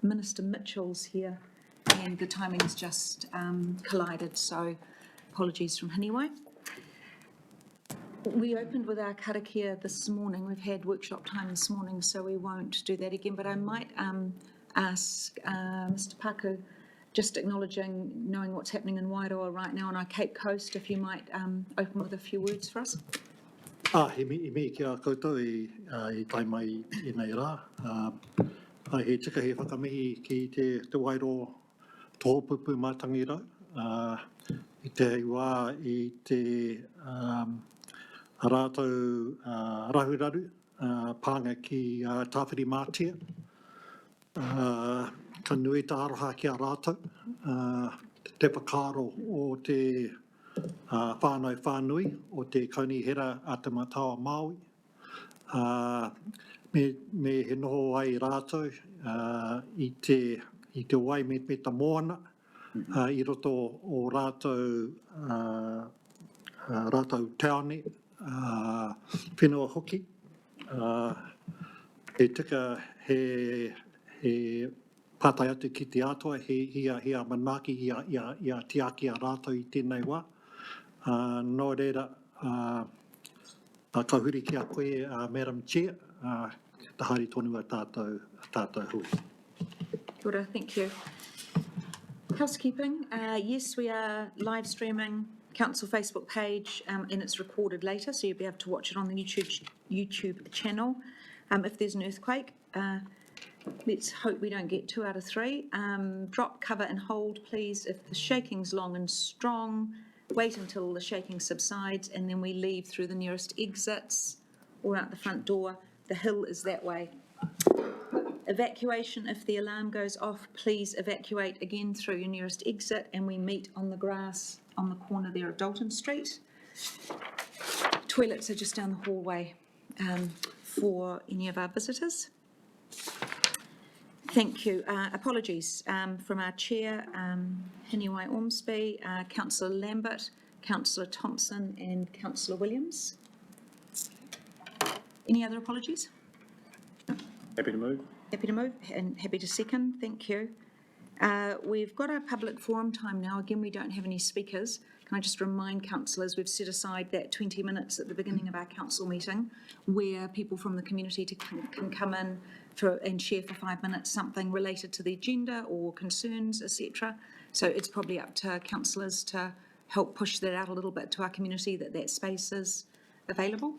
Minister Mitchell's here, and the timing's just collided, so apologies from Hiniwai. We opened with our karakia this morning. We've had workshop time this morning, so we won't do that again, but I might ask Mr Paku, just acknowledging, knowing what's happening in Wairoa right now on our Cape Coast, if you might open with a few words for us. He me kia koutou I tai mai I nei rā. He tika he whakamihi ki te Wairoa tōpupu mātangi rau. I te wā I te rātou rahuraru, pānga ki tāwhiri mātia. Ka nui tā aroha ki a rātou. Te whakaro o te whānau whānui o te kaunihera a te matawa Māui. Me he noho ai rātou I te wai me ta moana, I roto o rātou taone, whenua hoki. He tika he pātai atu ki te atua, hia manaki, hia tiaki a rātou I tēnei wā. Nō reira, ka huri ki a koe, Madam Chair, tahari tonu a tātou hui. Kia ora, thank you. Housekeeping, yes, we are live streaming Council Facebook page and it's recorded later, so you'll be able to watch it on the YouTube channel. If there's an earthquake, let's hope we don't get 2 out of 3. Drop, cover and hold, please. If the shaking's long and strong, wait until the shaking subsides and then we leave through the nearest exits or out the front door. The hill is that way. Evacuation, if the alarm goes off, please evacuate again through your nearest exit and we meet on the grass on the corner there of Dalton Street. Toilets are just down the hallway for any of our visitors. Thank you. Apologies from our chair, Hiniwai Ormsby, Councillor Lambert, Councillor Thompson and Councillor Williams. Any other apologies? Happy to move. Happy to move and happy to second. Thank you. We've got our public forum time now. Again, we don't have any speakers. Can I just remind councillors we've set aside that 20 minutes at the beginning of our council meeting where people from the community can come in and share for 5 minutes something related to the agenda or concerns, etc. So it's probably up to councillors to help push that out a little bit to our community that space is available.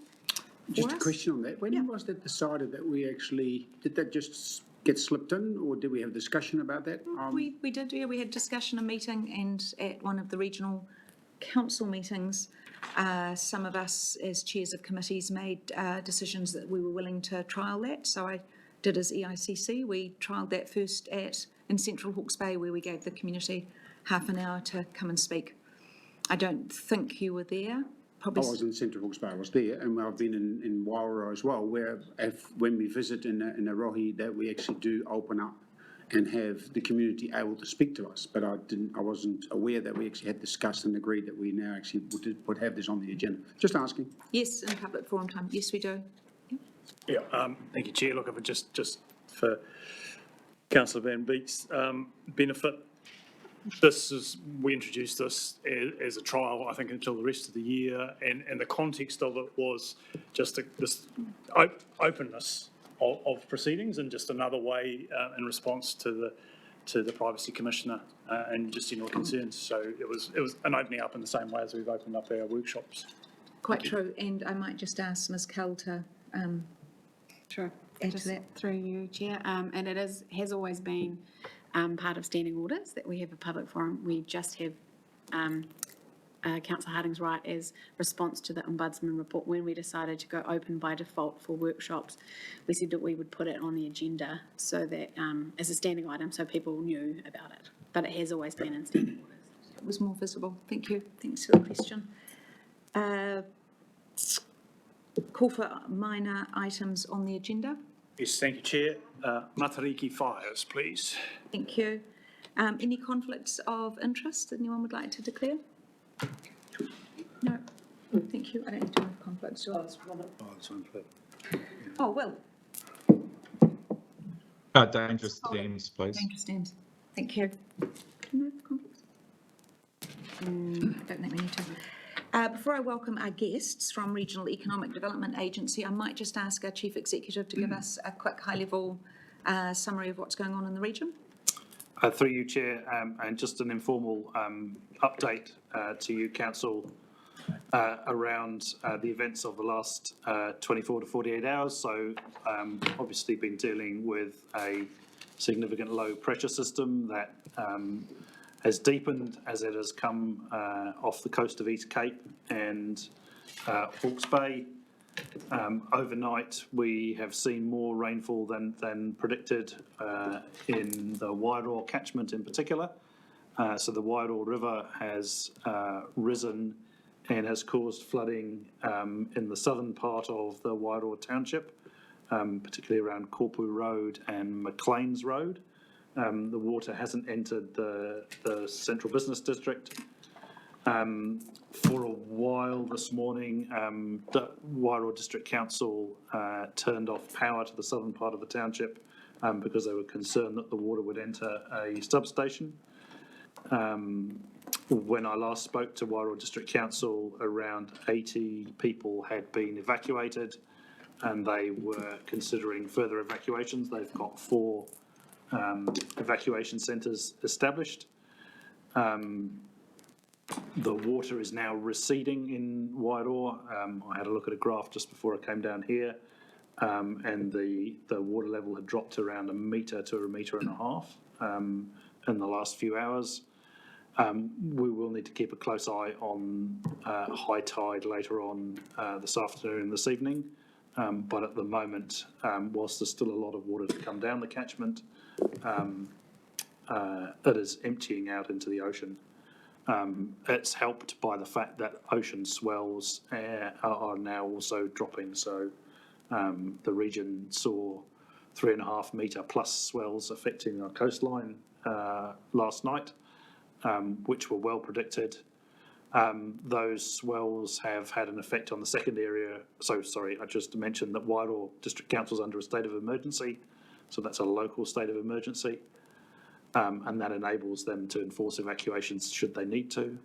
Just a question on that. When was that decided that we actually, did that just get slipped in or did we have discussion about that? We did, yeah. We had discussion, a meeting, and at one of the regional council meetings, some of us as chairs of committees made decisions that we were willing to trial that. So I did as EICC. We trialled that first in Central Hawke's Bay where we gave the community half an hour to come and speak. I don't think you were there. Probably. I was in Central Hawke's Bay, I was there, and I've been in Wairoa as well, where when we visit in a rohi, that we actually do open up and have the community able to speak to us. But I wasn't aware that we actually had discussed and agreed that we now actually would have this on the agenda. Just asking. Yes, in public forum time. Yes, we do. Yeah, thank you, Chair. Look, if it just for Councillor Van Beek's benefit, we introduced this as a trial, I think, until the rest of the year, and the context of it was just this openness of proceedings and just another way in response to the Privacy Commissioner and just general concerns. So it was an opening up in the same way as we've opened up our workshops. Quite true, and I might just ask Ms. Kell to Sure. add to that. Through you, Chair, and it has always been part of standing orders that we have a public forum. We just have Councillor Harding's right as response to the Ombudsman report. When we decided to go open by default for workshops, we said that we would put it on the agenda so that as a standing item so people knew about it. But it has always been in standing orders. It was more visible. Thank you. Thanks for the question. Call for minor items on the agenda. Yes, thank you, Chair. Matariki Fires, please. Thank you. Any conflicts of interest that anyone would like to declare? No. Thank you. I don't need to have conflicts. Oh, this one, please. Oh, well. Dangerous dams, please. Dangerous dams. Thank you. Can you move conflicts? I don't think we need to. Before I welcome our guests from Regional Economic Development Agency, I might just ask our Chief Executive to give us a quick high-level summary of what's going on in the region. Through you, Chair, and just an informal update to you, Council, around the events of the last 24 to 48 hours. So obviously been dealing with a significant low pressure system that has deepened as it has come off the coast of East Cape and Hawke's Bay. Overnight, we have seen more rainfall than predicted in the Wairoa catchment in particular. So the Wairoa River has risen and has caused flooding in the southern part of the Wairoa Township, particularly around Kopu Road and McLean's Road. The water hasn't entered the central business district. For a while this morning, the Wairoa District Council turned off power to the southern part of the township because they were concerned that the water would enter a substation. When I last spoke to Wairoa District Council, around 80 people had been evacuated and they were considering further evacuations. They've got 4 evacuation centres established. The water is now receding in Wairoa. I had a look at a graph just before I came down here, and the water level had dropped around 1 metre to 1.5 metres in the last few hours. We will need to keep a close eye on high tide later on this afternoon and this evening. But at the moment, whilst there's still a lot of water to come down the catchment, it is emptying out into the ocean. It's helped by the fact that ocean swells are now also dropping. So the region saw 3.5 metre plus swells affecting our coastline last night, which were well predicted. Those swells have had an effect on the second area. So, sorry, I just mentioned that Wairoa District Council is under a state of emergency. So that's a local state of emergency. And that enables them to enforce evacuations should they need to.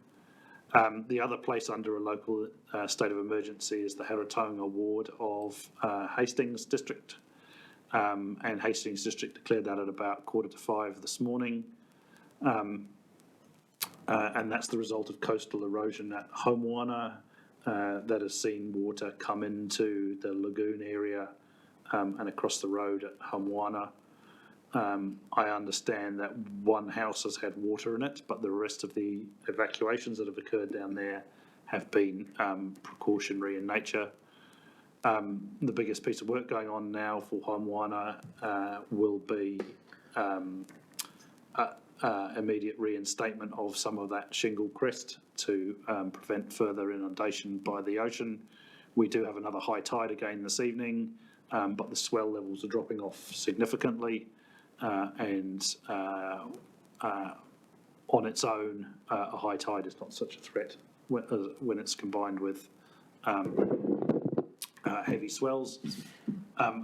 The other place under a local state of emergency is the Haratonga ward of Hastings District. And Hastings District declared that at about 4:45 this morning. And that's the result of coastal erosion at Homewana that has seen water come into the lagoon area and across the road at Homewana. I understand that one house has had water in it, but the rest of the evacuations that have occurred down there have been precautionary in nature. The biggest piece of work going on now for Homewana will be immediate reinstatement of some of that shingle crest to prevent further inundation by the ocean. We do have another high tide again this evening, but the swell levels are dropping off significantly. And on its own, a high tide is not such a threat when it's combined with heavy swells.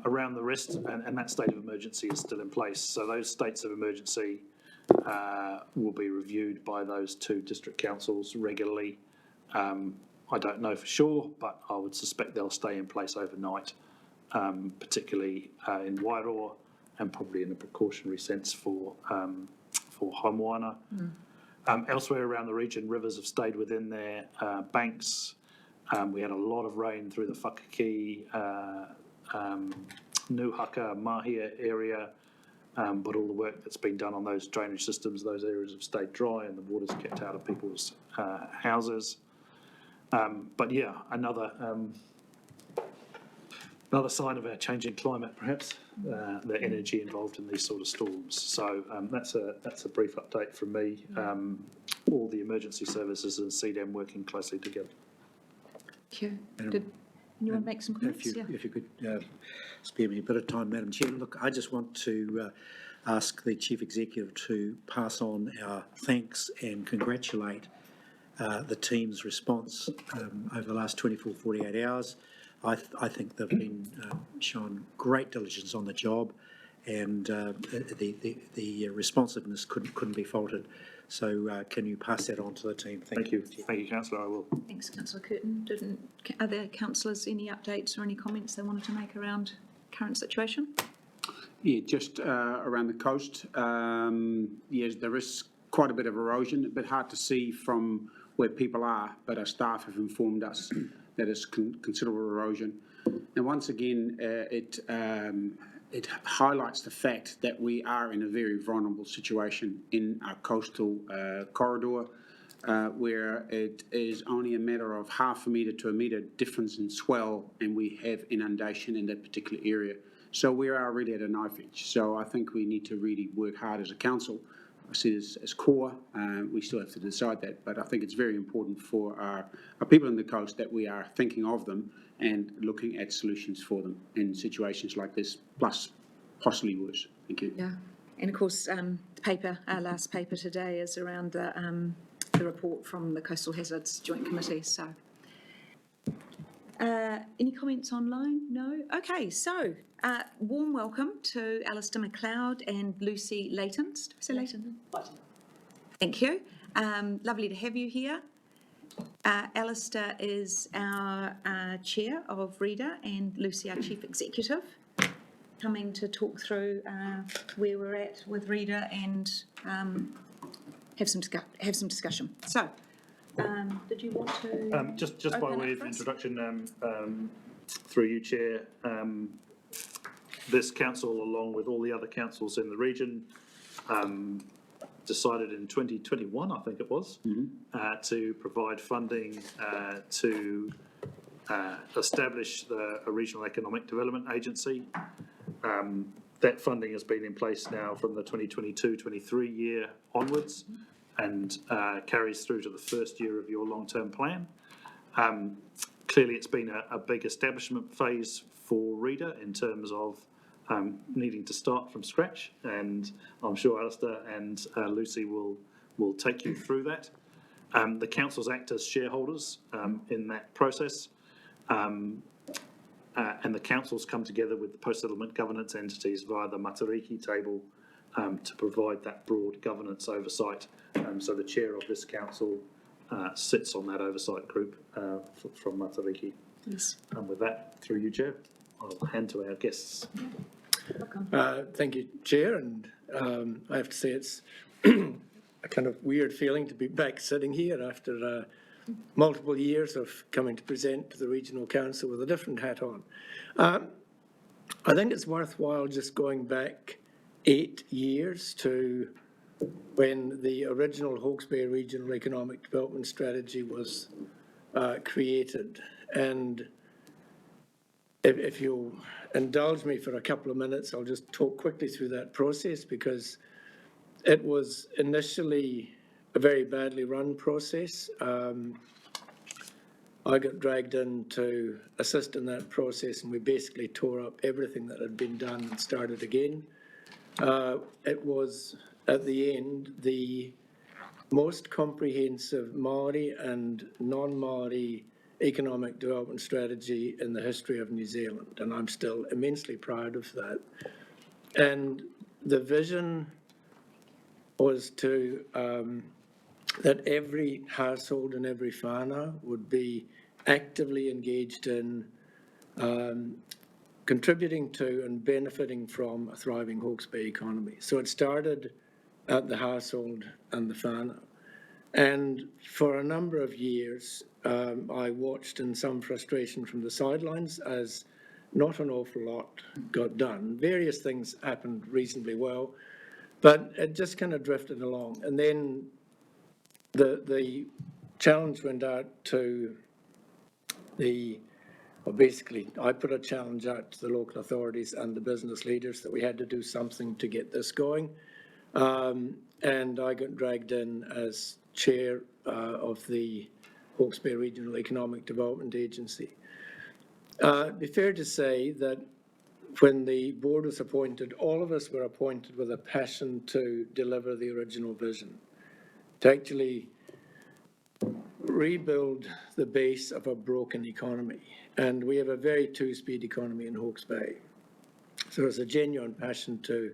Around the rest, and that state of emergency is still in place. So those states of emergency will be reviewed by those 2 district councils regularly. I don't know for sure, but I would suspect they'll stay in place overnight, particularly in Wairoa, and probably in a precautionary sense for Homewana. Elsewhere around the region, rivers have stayed within their banks. We had a lot of rain through the Whakaki, Nuhaka, Mahia area, but all the work that's been done on those drainage systems, those areas have stayed dry and the water's kept out of people's houses. But yeah, another sign of our changing climate, perhaps, the energy involved in these sort of storms. So that's a brief update from me. All the emergency services and CDEM working closely together. Thank you. Did you want to make some comments? If you could spare me a bit of time, Madam Chair. Look, I just want to ask the Chief Executive to pass on our thanks and congratulate the team's response over the last 24, 48 hours. I think they've been shown great diligence on the job, and the responsiveness couldn't be faulted. So can you pass that on to the team? Thank you, councillor, I will. Thanks, councillor Curtin. Are there councillors any updates or any comments they wanted to make around current situation? Yeah, just around the coast, yes, there is quite a bit of erosion, a bit hard to see from where people are, but our staff have informed us that it's considerable erosion. And once again, it highlights the fact that we are in a very vulnerable situation in our coastal corridor, where it is only a matter of half a metre to a metre difference in swell, and we have inundation in that particular area. So we are really at a knife edge. So I think we need to really work hard as a council. I see this as core. We still have to decide that, but I think it's very important for our people on the coast that we are thinking of them and looking at solutions for them in situations like this, plus possibly worse. Thank you. Yeah, and of course, the paper, our last paper today is around the report from the Coastal Hazards Joint Committee, so. Any comments online? No? Okay, so warm welcome to Alistair McLeod and Lucy Leighton. Did I say Leighton? Thank you. Lovely to have you here. Alistair is our chair of READER and Lucy our chief executive, coming to talk through where we're at with READER and have some discussion. So, did you want to Just by open way up of for us? introduction, through you, Chair, this council, along with all the other councils in the region, decided in 2021, I think it was, to provide funding to establish a regional economic development agency. That funding has been in place now from the 2022-23 year onwards, and carries through to the first year of your long-term plan. Clearly, it's been a big establishment phase for READER in terms of needing to start from scratch, and I'm sure Alistair and Lucy will take you through that. The councils act as shareholders in that process, and the councils come together with the post-settlement governance entities via the Matariki table to provide that broad governance oversight. So the chair of this council sits on that oversight group from Matariki. Yes. And with that, through you, Chair, I'll hand to our guests. Thank you, Chair, and I have to say it's a kind of weird feeling to be back sitting here after multiple years of coming to present to the Regional Council with a different hat on. I think it's worthwhile just going back 8 years to when the original Hawke's Bay Regional Economic Development Strategy was created. And if you'll indulge me for a couple of minutes, I'll just talk quickly through that process, because it was initially a very badly run process. I got dragged in to assist in that process, and we basically tore up everything that had been done and started again. It was, at the end, the most comprehensive Māori and non-Māori economic development strategy in the history of New Zealand, and I'm still immensely proud of that. And the vision was to that every household and every whānau would be actively engaged in contributing to and benefiting from a thriving Hawke's Bay economy. So it started at the household and the whānau. And for a number of years, I watched in some frustration from the sidelines as not an awful lot got done. Various things happened reasonably well, but it just kind of drifted along. And then the challenge went out to basically, I put a challenge out to the local authorities and the business leaders that we had to do something to get this going. And I got dragged in as chair of the Hawke's Bay Regional Economic Development Agency. It'd be fair to say that when the board was appointed, all of us were appointed with a passion to deliver the original vision, to actually rebuild the base of a broken economy. And we have a very two-speed economy in Hawke's Bay. So there's a genuine passion to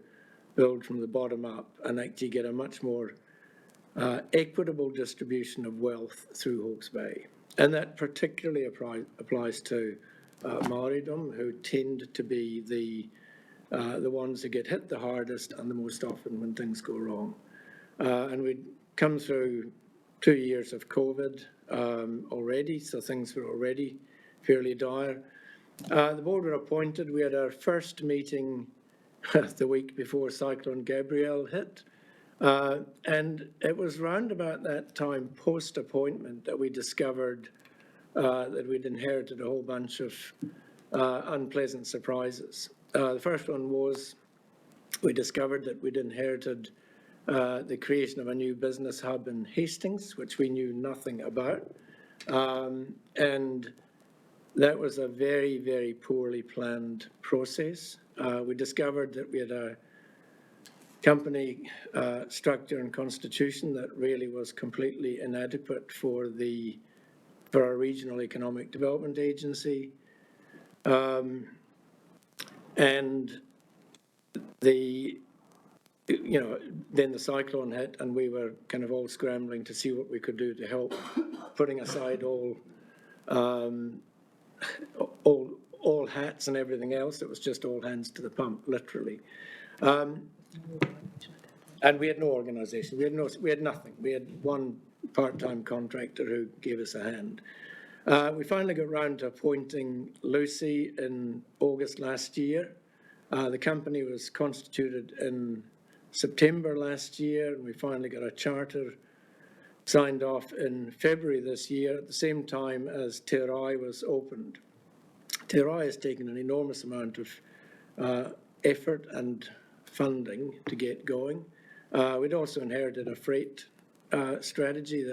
build from the bottom up and actually get a much more equitable distribution of wealth through Hawke's Bay. And that particularly applies to Māoridom, who tend to be the ones who get hit the hardest and the most often when things go wrong. And we'd come through 2 years of COVID already, so things were already fairly dire. The board were appointed. We had our first meeting the week before Cyclone Gabrielle hit. And it was round about that time, post-appointment, that we discovered that we'd inherited a whole bunch of unpleasant surprises. The first one was we discovered that we'd inherited the creation of a new business hub in Hastings, which we knew nothing about. And that was a very, very poorly planned process. We discovered that we had a company structure and constitution that really was completely inadequate for our regional economic development agency. And then the cyclone hit and we were kind of all scrambling to see what we could do to help, putting aside all hats and everything else. It was just all hands to the pump, literally. And we had no organisation. We had nothing. We had one part-time contractor who gave us a hand. We finally got round to appointing Lucy in August last year. The company was constituted in September last year, and we finally got a charter signed off in February this year, at the same time as Te Rai was opened. Te Rai has taken an enormous amount of effort and funding to get going. We'd also inherited a freight strategy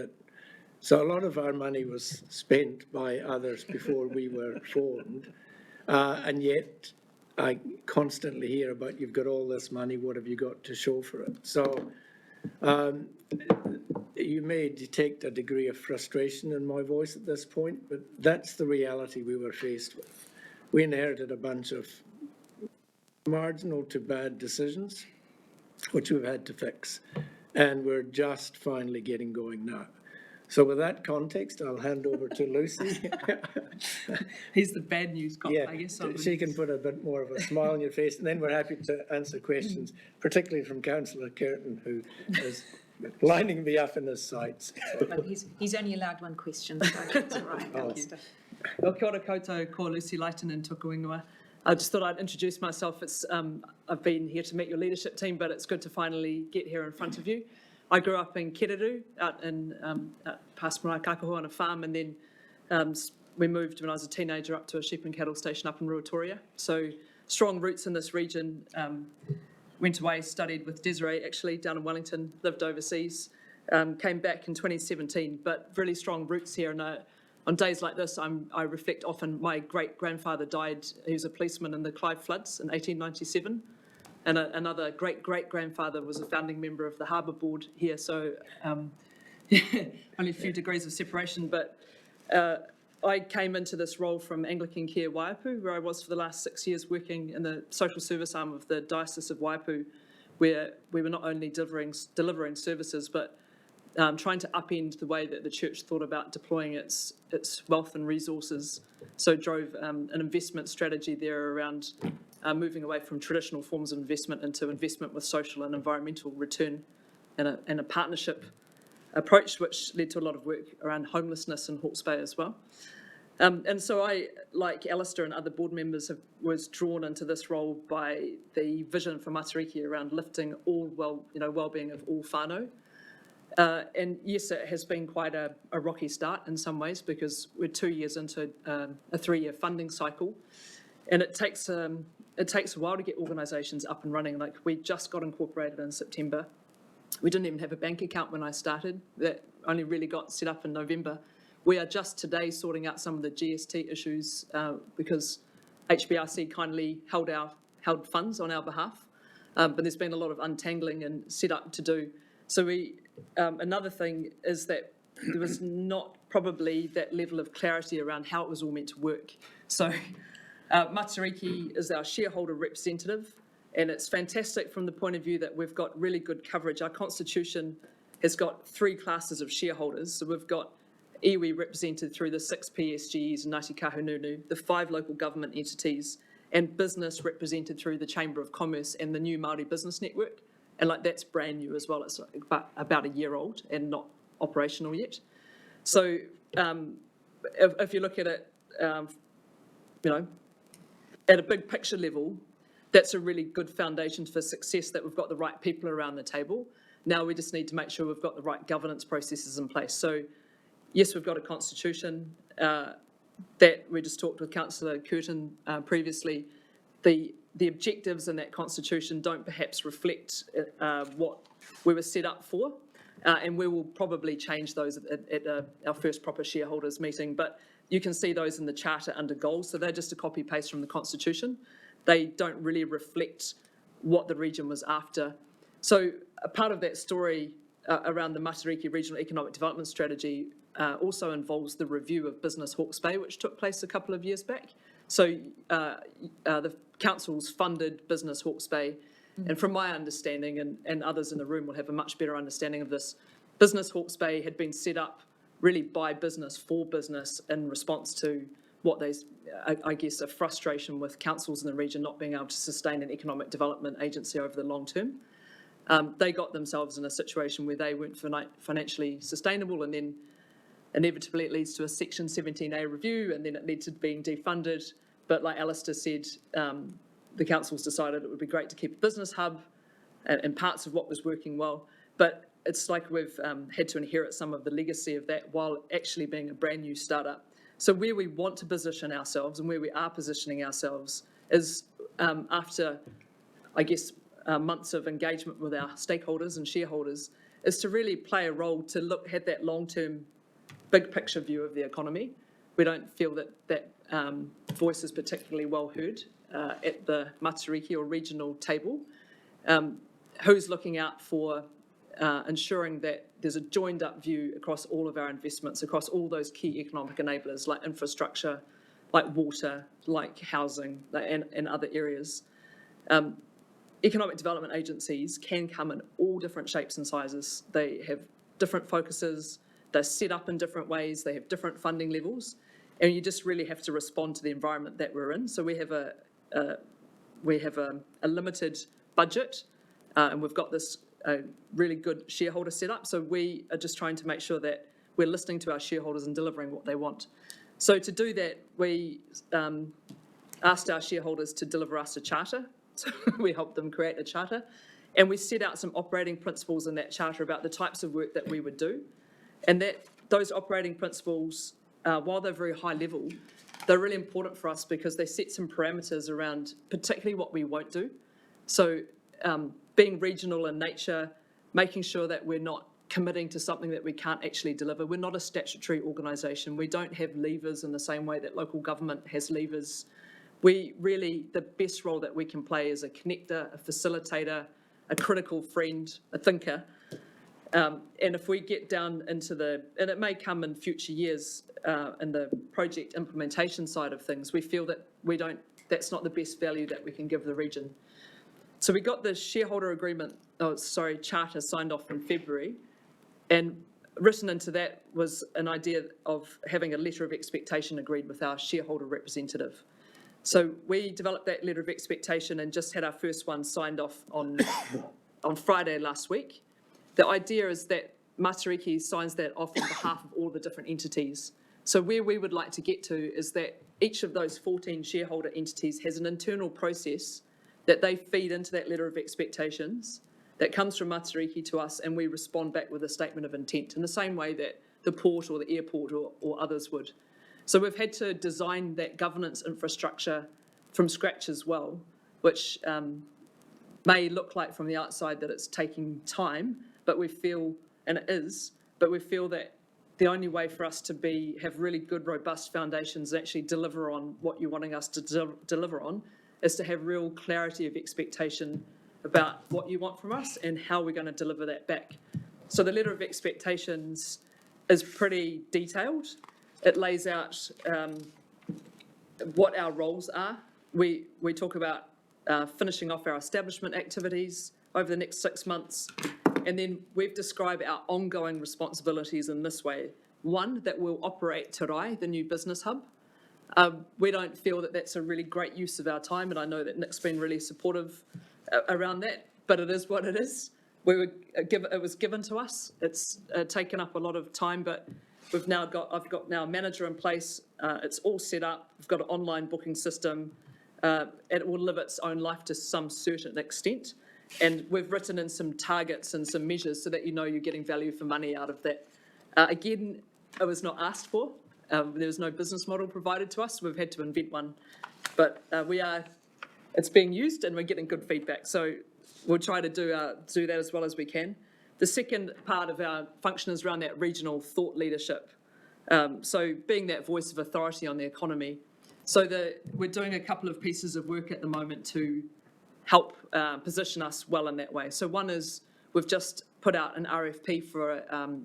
so a lot of our money was spent by others before we were formed, and yet I constantly hear about, you've got all this money, what have you got to show for it? So you may detect a degree of frustration in my voice at this point, but that's the reality we were faced with. We inherited a bunch of marginal to bad decisions, which we've had to fix, and we're just finally getting going now. So with that context, I'll hand over to Lucy. He's the bad news cop, Yeah, I guess. she can put a bit more of a smile on your face, and then we're happy to answer questions, particularly from Councillor Curtin, who is lining me up in his sights. No, he's only allowed one question, so that's all right. Alistair. Well, kia ora koutou, ko Lucy Leighton in Tuku Ingoa. I just thought I'd introduce myself. I've been here to meet your leadership team, but it's good to finally get here in front of you. I grew up in Kereru, out in past Marae Kakahu on a farm, and then we moved when I was a teenager up to a sheep and cattle station up in Ruatoria. So strong roots in this region. Went away, studied with Desiree actually down in Wellington, lived overseas, came back in 2017, but really strong roots here. And on days like this, I reflect often. My great-grandfather died. He was a policeman in the Clyde floods in 1897. And another great-great-grandfather was a founding member of the Harbour Board here, so only a few degrees of separation. But I came into this role from Anglican Care Waipu, where I was for the last 6 years working in the social service arm of the Diocese of Waipu, where we were not only delivering services, but trying to upend the way that the church thought about deploying its wealth and resources. So drove an investment strategy there around moving away from traditional forms of investment into investment with social and environmental return, and a partnership approach, which led to a lot of work around homelessness in Hawke's Bay as well. And so I, like Alistair and other board members, was drawn into this role by the vision for Matariki around lifting all well-being of all whānau. And yes, it has been quite a rocky start in some ways, because we're 2 years into a 3-year funding cycle, and it takes a while to get organisations up and running. Like, we just got incorporated in September. We didn't even have a bank account when I started. That only really got set up in November. We are just today sorting out some of the GST issues because HBRC kindly held funds on our behalf, but there's been a lot of untangling and set up to do. So another thing is that there was not probably that level of clarity around how it was all meant to work. So Matariki is our shareholder representative, and it's fantastic from the point of view that we've got really good coverage. Our constitution has got 3 classes of shareholders. So we've got iwi represented through the 6 PSGs and Ngāti Kahungunu, the 5 local government entities, and business represented through the Chamber of Commerce and the new Māori Business Network. And like that's brand new as well. It's about a year old and not operational yet. So if you look at it, you know, at a big picture level, that's a really good foundation for success, that we've got the right people around the table. Now we just need to make sure we've got the right governance processes in place. So yes, we've got a constitution that we just talked with Councillor Curtin previously. The objectives in that constitution don't perhaps reflect what we were set up for, and we will probably change those at our first proper shareholders meeting. But you can see those in the charter under goals, so they're just a copy paste from the constitution. They don't really reflect what the region was after. So a part of that story around the Matariki Regional Economic Development Strategy also involves the review of Business Hawke's Bay, which took place a couple of years back. So the council's funded Business Hawke's Bay, and from my understanding, and others in the room will have a much better understanding of this, Business Hawke's Bay had been set up really by business for business in response to what they, I guess, a frustration with councils in the region not being able to sustain an economic development agency over the long term. They got themselves in a situation where they weren't financially sustainable, and then inevitably it leads to a Section 17A review, and then it led to being defunded. But like Alistair said, the council's decided it would be great to keep a business hub and parts of what was working well. But it's like we've had to inherit some of the legacy of that while actually being a brand new startup. So where we want to position ourselves and where we are positioning ourselves is after, I guess, months of engagement with our stakeholders and shareholders, is to really play a role to look at that long-term big picture view of the economy. We don't feel that voice is particularly well heard at the Matariki or regional table. Who's looking out for ensuring that there's a joined up view across all of our investments, across all those key economic enablers like infrastructure, like water, like housing, and other areas. Economic development agencies can come in all different shapes and sizes. They have different focuses, they're set up in different ways, they have different funding levels, and you just really have to respond to the environment that we're in. So we have a limited budget, and we've got this really good shareholder setup. So we are just trying to make sure that we're listening to our shareholders and delivering what they want. So to do that, we asked our shareholders to deliver us a charter. So we helped them create a charter, and we set out some operating principles in that charter about the types of work that we would do. And that those operating principles, while they're very high level, they're really important for us because they set some parameters around particularly what we won't do. So being regional in nature, making sure that we're not committing to something that we can't actually deliver. We're not a statutory organisation. We don't have levers in the same way that local government has levers. We really, the best role that we can play is a connector, a facilitator, a critical friend, a thinker. And if we get down into and it may come in future years in the project implementation side of things, we feel that that's not the best value that we can give the region. So we got the shareholder charter signed off in February, and written into that was an idea of having a letter of expectation agreed with our shareholder representative. So we developed that letter of expectation and just had our first one signed off on Friday last week. The idea is that Matariki signs that off on behalf of all the different entities. So where we would like to get to is that each of those 14 shareholder entities has an internal process that they feed into that letter of expectations that comes from Matariki to us, and we respond back with a statement of intent in the same way that the port or the airport or others would. So we've had to design that governance infrastructure from scratch as well, which may look like from the outside that it's taking time, but we feel, and it is, but we feel that the only way for us to have really good, robust foundations and actually deliver on what you're wanting us to deliver on is to have real clarity of expectation about what you want from us and how we're going to deliver that back. So the letter of expectations is pretty detailed. It lays out what our roles are. We talk about finishing off our establishment activities over the next 6 months. And then we've described our ongoing responsibilities in this way. One, that we'll operate Te Rai, the new business hub. We don't feel that that's a really great use of our time, and I know that Nick's been really supportive around that, but it is what it is. It was given to us. It's taken up a lot of time, but I've got now a manager in place. It's all set up. We've got an online booking system. It will live its own life to some certain extent. And we've written in some targets and some measures so that you know you're getting value for money out of that. Again, it was not asked for. There was no business model provided to us. We've had to invent one. But it's being used and we're getting good feedback. So we'll try to do that as well as we can. The second part of our function is around that regional thought leadership. So being that voice of authority on the economy. So we're doing a couple of pieces of work at the moment to help position us well in that way. So one is we've just put out an RFP for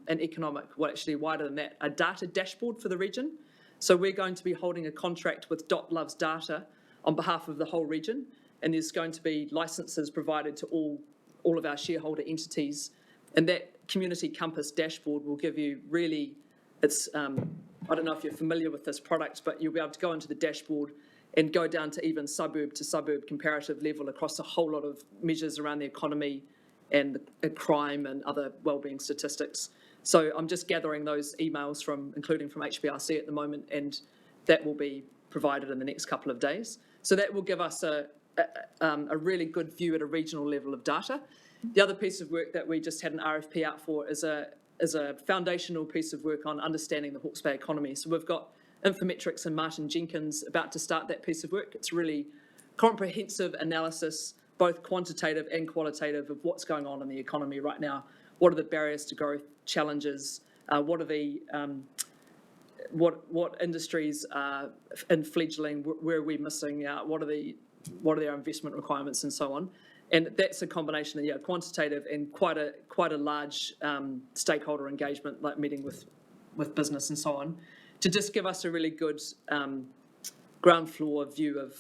an economic, well, actually wider than that, a data dashboard for the region. So we're going to be holding a contract with Dot Loves Data on behalf of the whole region, and there's going to be licenses provided to all of our shareholder entities. And that Community Compass dashboard will give you really, I don't know if you're familiar with this product, but you'll be able to go into the dashboard and go down to even suburb to suburb comparative level across a whole lot of measures around the economy and crime and other wellbeing statistics. So I'm just gathering those emails including from HBRC at the moment, and that will be provided in the next couple of days. So that will give us a really good view at a regional level of data. The other piece of work that we just had an RFP out for is a foundational piece of work on understanding the Hawke's Bay economy. So we've got Infometrics and Martin Jenkins about to start that piece of work. It's really comprehensive analysis, both quantitative and qualitative, of what's going on in the economy right now. What are the barriers to growth, challenges? What are the what industries are in flegeling? Where are we missing out? What are their investment requirements and so on? And that's a combination of quantitative and quite a large stakeholder engagement, like meeting with business and so on, to just give us a really good ground floor view of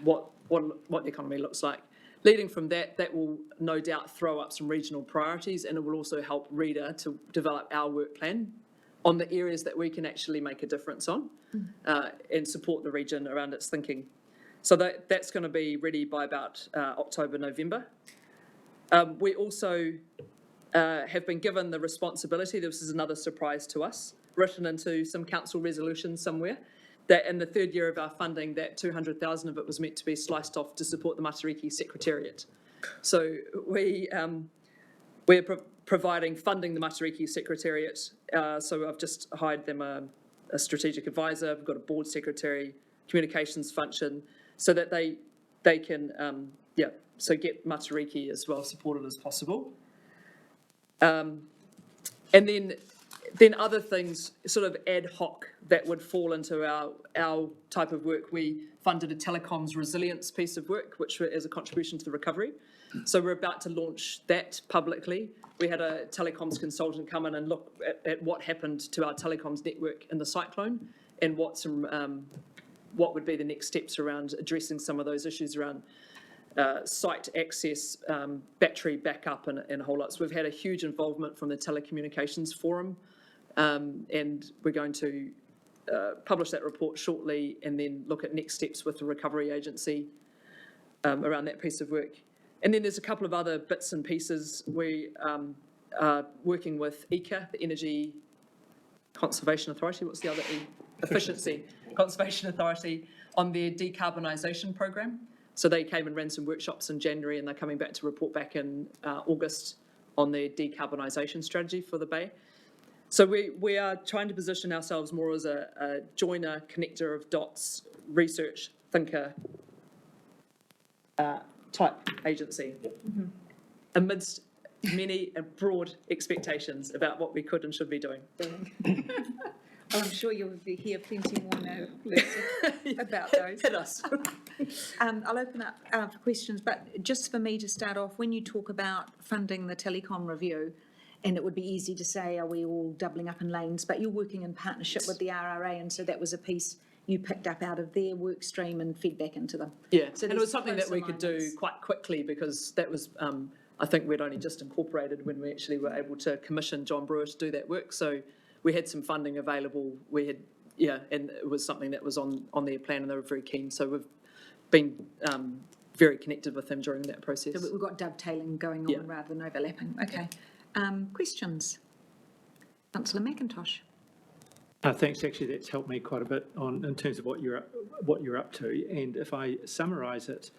what the economy looks like. Leading from that will no doubt throw up some regional priorities, and it will also help READER to develop our work plan on the areas that we can actually make a difference on and support the region around its thinking. So that's going to be ready by about October, November. We also have been given the responsibility, this is another surprise to us, written into some council resolution somewhere, that in the third year of our funding, that 200,000 of it was meant to be sliced off to support the Matariki Secretariat. So we're providing funding the Matariki Secretariat. So I've just hired them a strategic advisor. We've got a board secretary, communications function, so that they can so get Matariki as well supported as possible. And then other things, sort of ad hoc, that would fall into our type of work. We funded a telecoms resilience piece of work, which is a contribution to the recovery. So we're about to launch that publicly. We had a telecoms consultant come in and look at what happened to our telecoms network in the cyclone, and what would be the next steps around addressing some of those issues around site access, battery backup, and a whole lot. So we've had a huge involvement from the Telecommunications Forum, and we're going to publish that report shortly, and then look at next steps with the Recovery Agency around that piece of work. And then there's a couple of other bits and pieces. We are working with ECA, the Energy Conservation Authority. What's the other E? Efficiency Conservation Authority, on their decarbonisation program. So they came and ran some workshops in January, and they're coming back to report back in August on their decarbonisation strategy for the Bay. So we are trying to position ourselves more as a joiner, connector of dots, research, thinker type agency, amidst many and broad expectations about what we could and should be doing. Well, I'm sure you'll hear plenty more now, Lucy, about those. Hit us. I'll open up for questions, but just for me to start off, when you talk about funding the telecom review, and it would be easy to say, are we all doubling up in lanes, but you're working in partnership with the RRA, and so that was a piece you picked up out of their work stream and fed back into them. Yeah, So and it there's was something that close we could do alignments. quite quickly because that was, I think we'd only just incorporated when we actually were able to commission John Brewer to do that work. So we had some funding available. We had, and it was something that was on their plan and they were very keen. So we've been very connected with them during that process. So we've got dovetailing going on rather than overlapping. Okay. Questions? Councillor McIntosh. Thanks. Actually, that's helped me quite a bit in terms of what you're up to. And if I summarise it,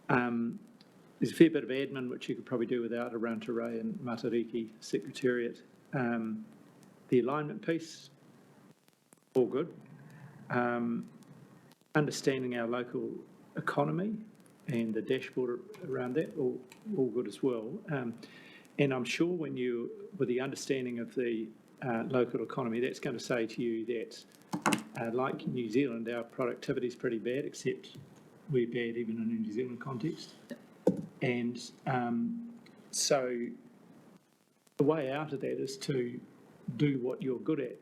there's a fair bit of admin which you could probably do without around Te Rei and Matariki Secretariat. The alignment piece, all good. Understanding our local economy and the dashboard around that, all good as well. And I'm sure with the understanding of the local economy, that's going to say to you that, like New Zealand, our productivity is pretty bad, except we're bad even in a New Zealand context. And so the way out of that is to do what you're good at,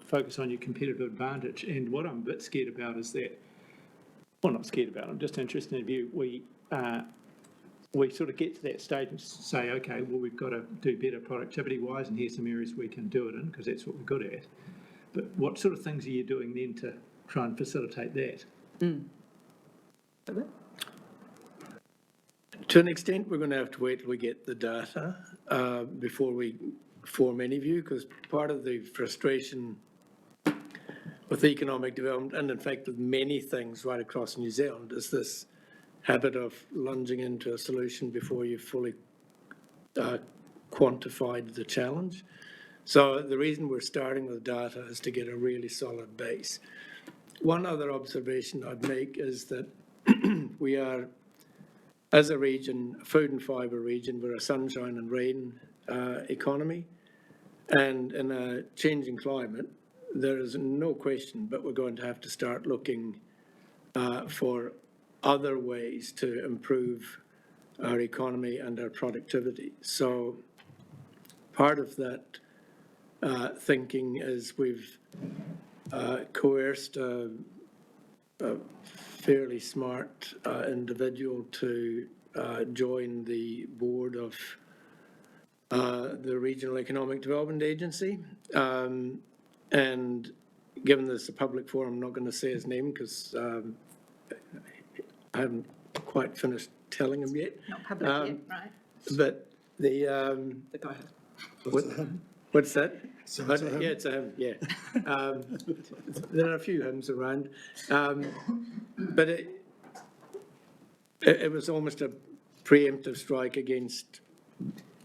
focus on your competitive advantage. And what I'm a bit scared about is that, well, not scared about, I'm just interested in view, we sort of get to that stage and say, okay, well, we've got to do better productivity-wise, and here's some areas we can do it in, because that's what we're good at. But what sort of things are you doing then to try and facilitate that? To an extent, we're going to have to wait till we get the data before we form any view, because part of the frustration with economic development, and in fact with many things right across New Zealand, is this habit of lunging into a solution before you've fully quantified the challenge. So the reason we're starting with data is to get a really solid base. One other observation I'd make is that we are, as a region, a food and fibre region, we're a sunshine and rain economy. And in a changing climate, there is no question, but we're going to have to start looking for other ways to improve our economy and our productivity. So part of that thinking is we've coerced a fairly smart individual to join the board of the Regional Economic Development Agency. And given this is a public forum, I'm not going to say his name because I haven't quite finished telling him yet. Not public yet, right? But the Go ahead. what's that? Sounds a hymn. Yeah, it's a hymn, yeah. There are a few hymns around. But it was almost a preemptive strike against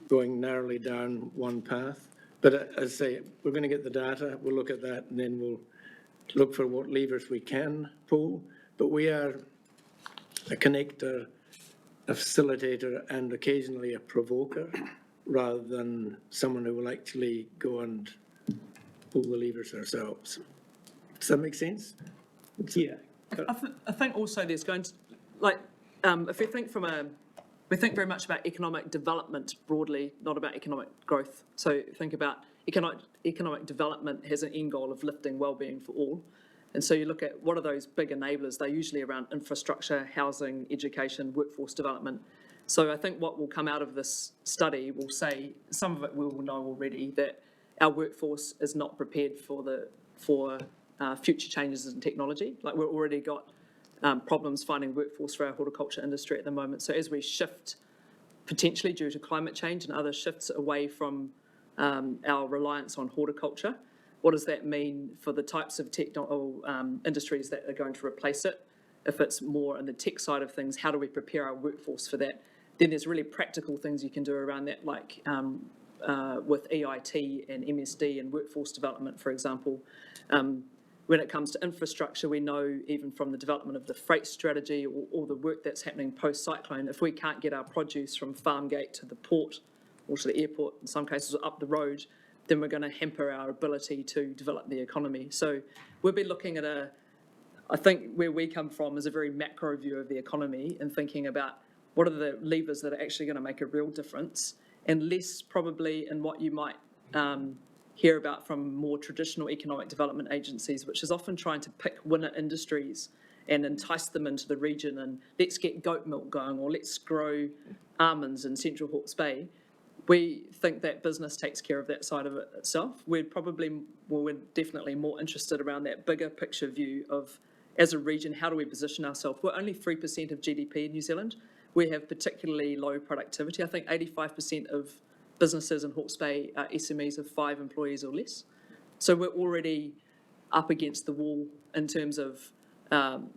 going narrowly down one path. But as I say, we're going to get the data, we'll look at that, and then we'll look for what levers we can pull. But we are a connector, a facilitator, and occasionally a provoker, rather than someone who will actually go and pull the levers ourselves. Does that make sense? Yeah. I think also there's going to, like, if we think we think very much about economic development broadly, not about economic growth. So think about economic development has an end goal of lifting well-being for all. And so you look at what are those big enablers? They're usually around infrastructure, housing, education, workforce development. So I think what will come out of this study will say, some of it we will know already, that our workforce is not prepared for future changes in technology. Like we've already got problems finding workforce for our horticulture industry at the moment. So as we shift, potentially due to climate change and other shifts away from our reliance on horticulture, what does that mean for the types of industries that are going to replace it? If it's more on the tech side of things, how do we prepare our workforce for that? Then there's really practical things you can do around that, like with EIT and MSD and workforce development, for example. When it comes to infrastructure, we know even from the development of the freight strategy or the work that's happening post-cyclone, if we can't get our produce from farm gate to the port or to the airport, in some cases up the road, then we're going to hamper our ability to develop the economy. So we'll be looking at I think where we come from is a very macro view of the economy and thinking about what are the levers that are actually going to make a real difference, and less probably in what you might hear about from more traditional economic development agencies, which is often trying to pick winner industries and entice them into the region, and let's get goat milk going, or let's grow almonds in Central Hawke's Bay. We think that business takes care of that side of it itself. We're definitely more interested around that bigger picture view of, as a region, how do we position ourselves? We're only 3% of GDP in New Zealand. We have particularly low productivity. I think 85% of businesses in Hawke's Bay are SMEs of 5 employees or less. So we're already up against the wall in terms of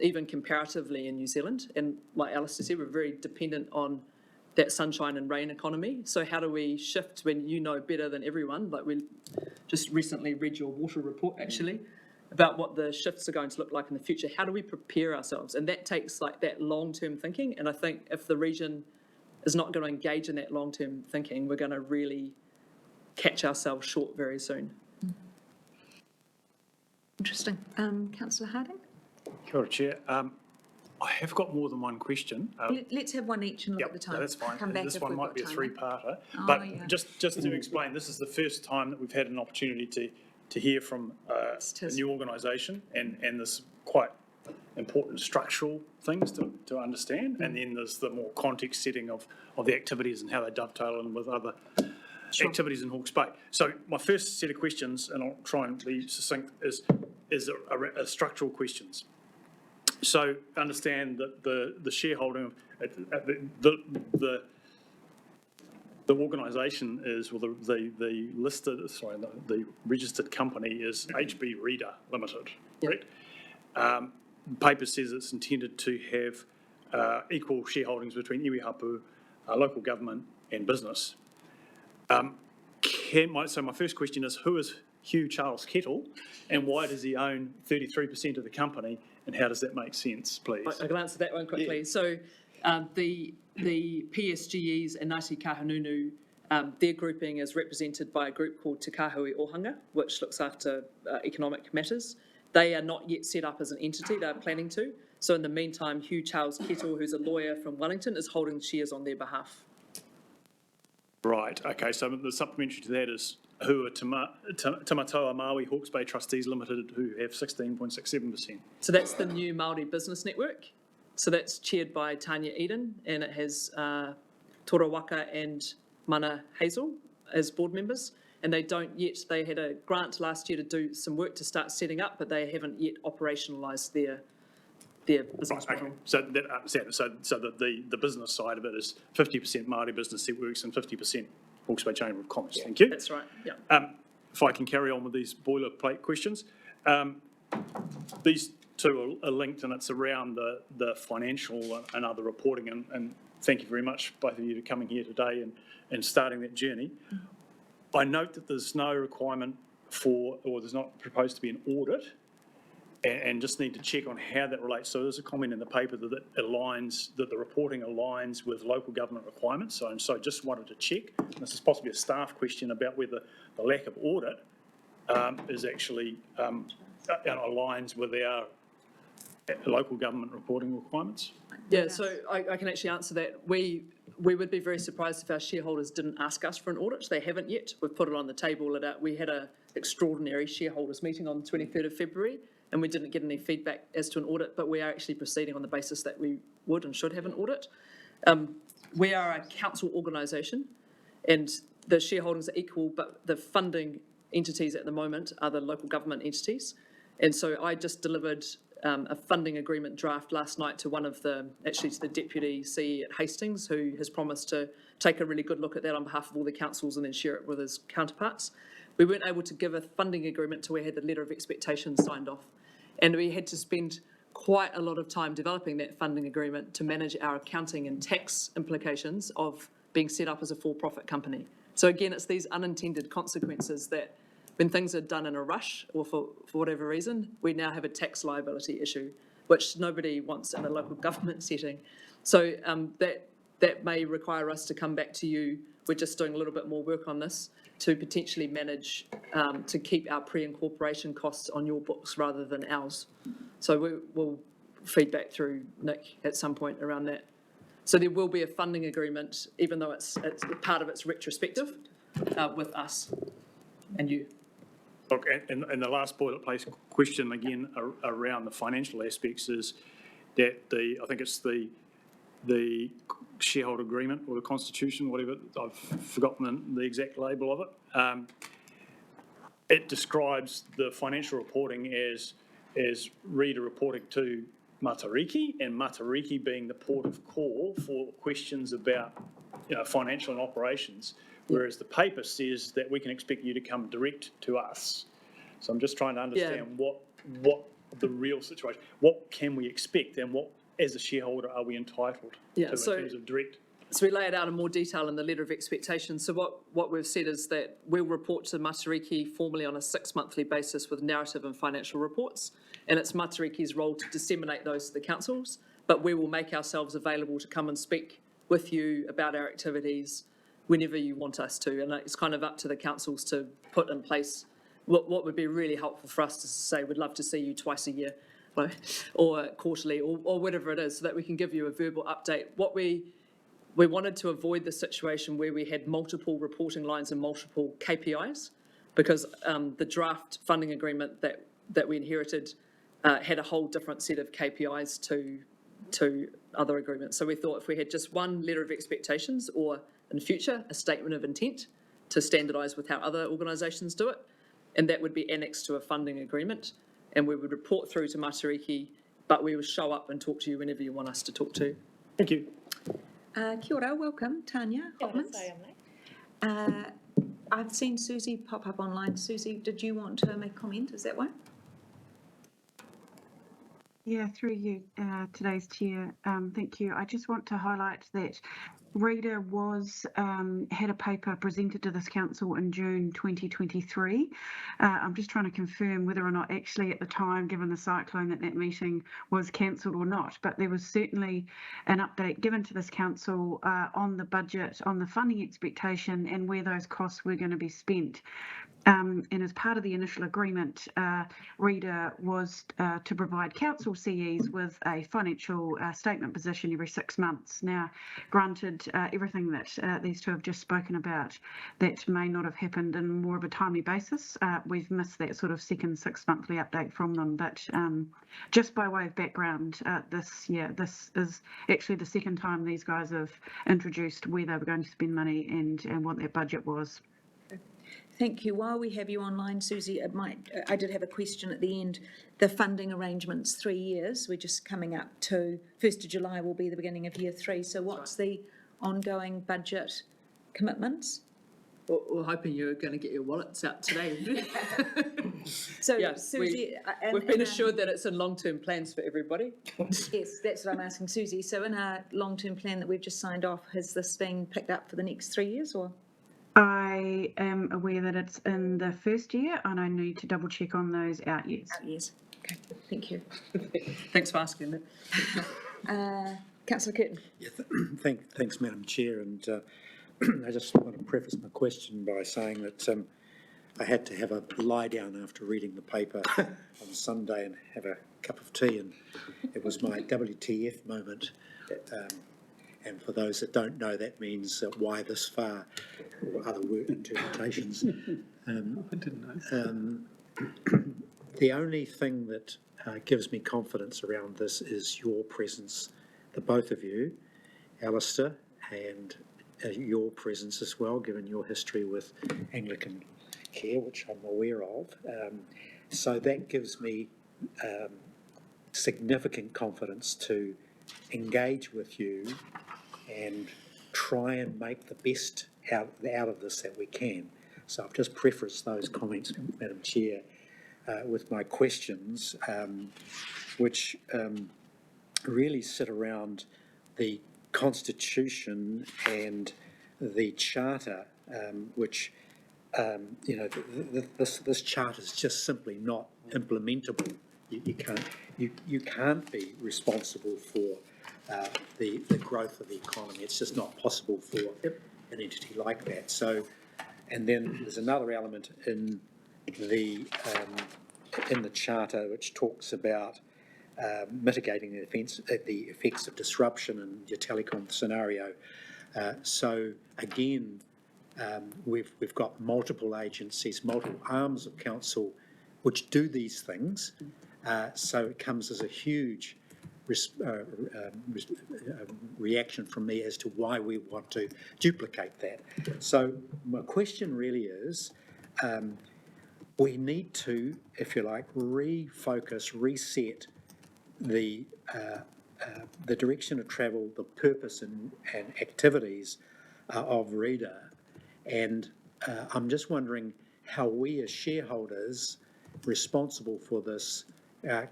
even comparatively in New Zealand. And like Alistair said, we're very dependent on that sunshine and rain economy. So how do we shift when you know better than everyone? Like we just recently read your water report, actually, about what the shifts are going to look like in the future. How do we prepare ourselves? And that takes like that long-term thinking. And I think if the region is not going to engage in that long-term thinking, we're going to really catch ourselves short very soon. Interesting. Councillor Harding? Kia ora, Chair. I have got more than one question. Let's have one each and look Yep, at the time. no, that's fine. Come back This if one we've might got be a time. three-parter. Oh, But yeah. just to explain, this is the first time that we've had an opportunity to hear from a new organisation and there's quite important structural things to understand. And then there's the more context setting of the activities and how they dovetail in with other activities in Hawke's Bay. So my first set of questions, and I'll try and be succinct, is a structural questions. So understand that the shareholding of the organisation is, well, the listed, sorry, the registered company is HB Reader Limited, correct? Paper says it's intended to have equal shareholdings between iwi hapu, local government and business. So my first question is, who is Hugh Charles Kettle and why does he own 33% of the company, and how does that make sense, please? I can answer that one quickly. Yeah. So the PSGEs and Ngāti Kahungunu, their grouping is represented by a group called Te Kāhui Ohanga, which looks after economic matters. They are not yet set up as an entity, they're planning to. So in the meantime, Hugh Charles Kettle, who's a lawyer from Wellington, is holding shares on their behalf. Right, okay, so the supplementary to that is who are Tamatoa Maui Hawke's Bay Trustees Limited, who have 16.67%. So that's the new Māori Business Network. So that's chaired by Tanya Eden, and it has Tora Waka and Mana Hazel as board members. And they had a grant last year to do some work to start setting up, but they haven't yet operationalised their business model. Okay. So that the business side of it is 50% Māori Business Networks and 50% Hawke's Bay Chamber of Commerce. Yeah, thank you. That's right, yeah. If I can carry on with these boilerplate questions. These two are linked, and it's around the financial and other reporting, and thank you very much, both of you, for coming here today and starting that journey. I note that there's no requirement or there's not proposed to be an audit, and just need to check on how that relates. So there's a comment in the paper that the reporting aligns with local government requirements. So just wanted to check. This is possibly a staff question about whether the lack of audit is actually aligns with our local government reporting requirements. Yeah, so I can actually answer that. We would be very surprised if our shareholders didn't ask us for an audit. They haven't yet. We've put it on the table. We had an extraordinary shareholders meeting on the 23rd of February, and we didn't get any feedback as to an audit, but we are actually proceeding on the basis that we would and should have an audit. We are a council organisation, and the shareholdings are equal, but the funding entities at the moment are the local government entities. And so I just delivered a funding agreement draft last night to to the Deputy CE at Hastings, who has promised to take a really good look at that on behalf of all the councils and then share it with his counterparts. We weren't able to give a funding agreement till we had the letter of expectation signed off. And we had to spend quite a lot of time developing that funding agreement to manage our accounting and tax implications of being set up as a for-profit company. So again, it's these unintended consequences that when things are done in a rush or for whatever reason, we now have a tax liability issue, which nobody wants in a local government setting. So that may require us to come back to you. We're just doing a little bit more work on this to potentially manage, to keep our pre-incorporation costs on your books rather than ours. So we'll feed back through Nick at some point around that. So there will be a funding agreement, even though it's part of it's retrospective, with us and you. Look, and the last boilerplate question again around the financial aspects is that I think it's the shareholder agreement or the constitution, whatever, I've forgotten the exact label of it. It describes the financial reporting as reader reporting to Matariki, and Matariki being the port of call for questions about financial and operations, whereas the paper says that we can expect you to come direct to us. So I'm just trying to understand what the real situation, what can we expect, and what, as a shareholder, are we entitled to in terms of direct? So we lay it out in more detail in the letter of expectation. So what we've said is that we'll report to Matariki formally on a 6-monthly basis with narrative and financial reports, and it's Matariki's role to disseminate those to the councils, but we will make ourselves available to come and speak with you about our activities whenever you want us to, and it's kind of up to the councils to put in place what would be really helpful for us to say, we'd love to see you twice a year, or quarterly, or whatever it is, so that we can give you a verbal update. What we wanted to avoid the situation where we had multiple reporting lines and multiple KPIs, because the draft funding agreement that we inherited had a whole different set of KPIs to other agreements. So we thought if we had just one letter of expectations, or in future, a statement of intent to standardise with how other organisations do it, and that would be annexed to a funding agreement, and we would report through to Matariki, but we would show up and talk to you whenever you want us to talk to. Thank you. Kia ora, welcome, Tanya Hopmans. I've seen Susie pop up online. Susie, did you want to make a comment? Is that one? Yeah, through you, today's chair. Thank you. I just want to highlight that Reader had a paper presented to this council in June 2023. I'm just trying to confirm whether or not actually at the time, given the cyclone, that meeting was cancelled or not. But there was certainly an update given to this council on the budget, on the funding expectation, and where those costs were going to be spent. And as part of the initial agreement, Reader was to provide council CEs with a financial statement position every 6 months. Now, granted, everything that these two have just spoken about, that may not have happened in more of a timely basis. We've missed that sort of second 6-monthly update from them. But just by way of background, this is actually the second time these guys have introduced where they were going to spend money and what their budget was. Thank you. While we have you online, Susie, I did have a question at the end. The funding arrangements, 3 years, we're just coming up to 1st of July will be the beginning of year 3. So what's the ongoing budget commitments? We're hoping you're going to get your wallets out today. So, yeah, Susie, we've been assured that it's in long-term plans for everybody. Yes, that's what I'm asking Susie. So in our long-term plan that we've just signed off, has this been picked up for the next 3 years, or? I am aware that it's in the first year, and I need to double check on those out years. Out years. Okay, thank you. Thanks for asking that. Councillor Curtin. Yeah, thanks, Madam Chair. And I just want to preface my question by saying that I had to have a lie down after reading the paper on Sunday and have a cup of tea, and it was my WTF moment. And for those that don't know, that means why this far, or other word interpretations. I didn't know. The only thing that gives me confidence around this is your presence, the both of you, Alistair, and your presence as well, given your history with Anglican care, which I'm aware of. So that gives me significant confidence to engage with you and try and make the best out of this that we can. So I've just prefaced those comments, Madam Chair, with my questions, which really sit around the Constitution and the Charter, which, this Charter is just simply not implementable. You can't be responsible for the growth of the economy. It's just not possible for an entity like that. So, and then there's another element in the Charter which talks about mitigating the effects of disruption in your telecom scenario. So again, We've got multiple agencies, multiple arms of council which do these things. So it comes as a huge reaction from me as to why we want to duplicate that. So my question really is, we need to, if you like, refocus, reset the direction of travel, the purpose and activities of Reader. And I'm just wondering how we as shareholders responsible for this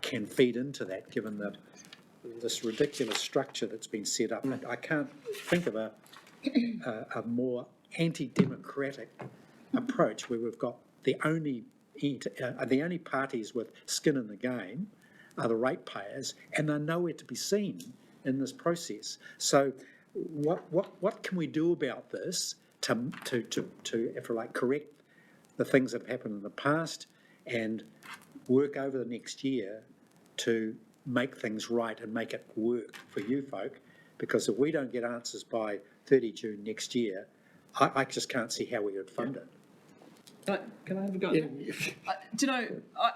can feed into that, given this ridiculous structure that's been set up. I can't think of a more anti-democratic approach where we've got the only parties with skin in the game are the ratepayers, and they're nowhere to be seen in this process. So what can we do about this to if you like, correct the things that have happened in the past and work over the next year to make things right and make it work for you folk? Because if we don't get answers by 30 June next year, I just can't see how we would fund it. Can I have a go? Do you know,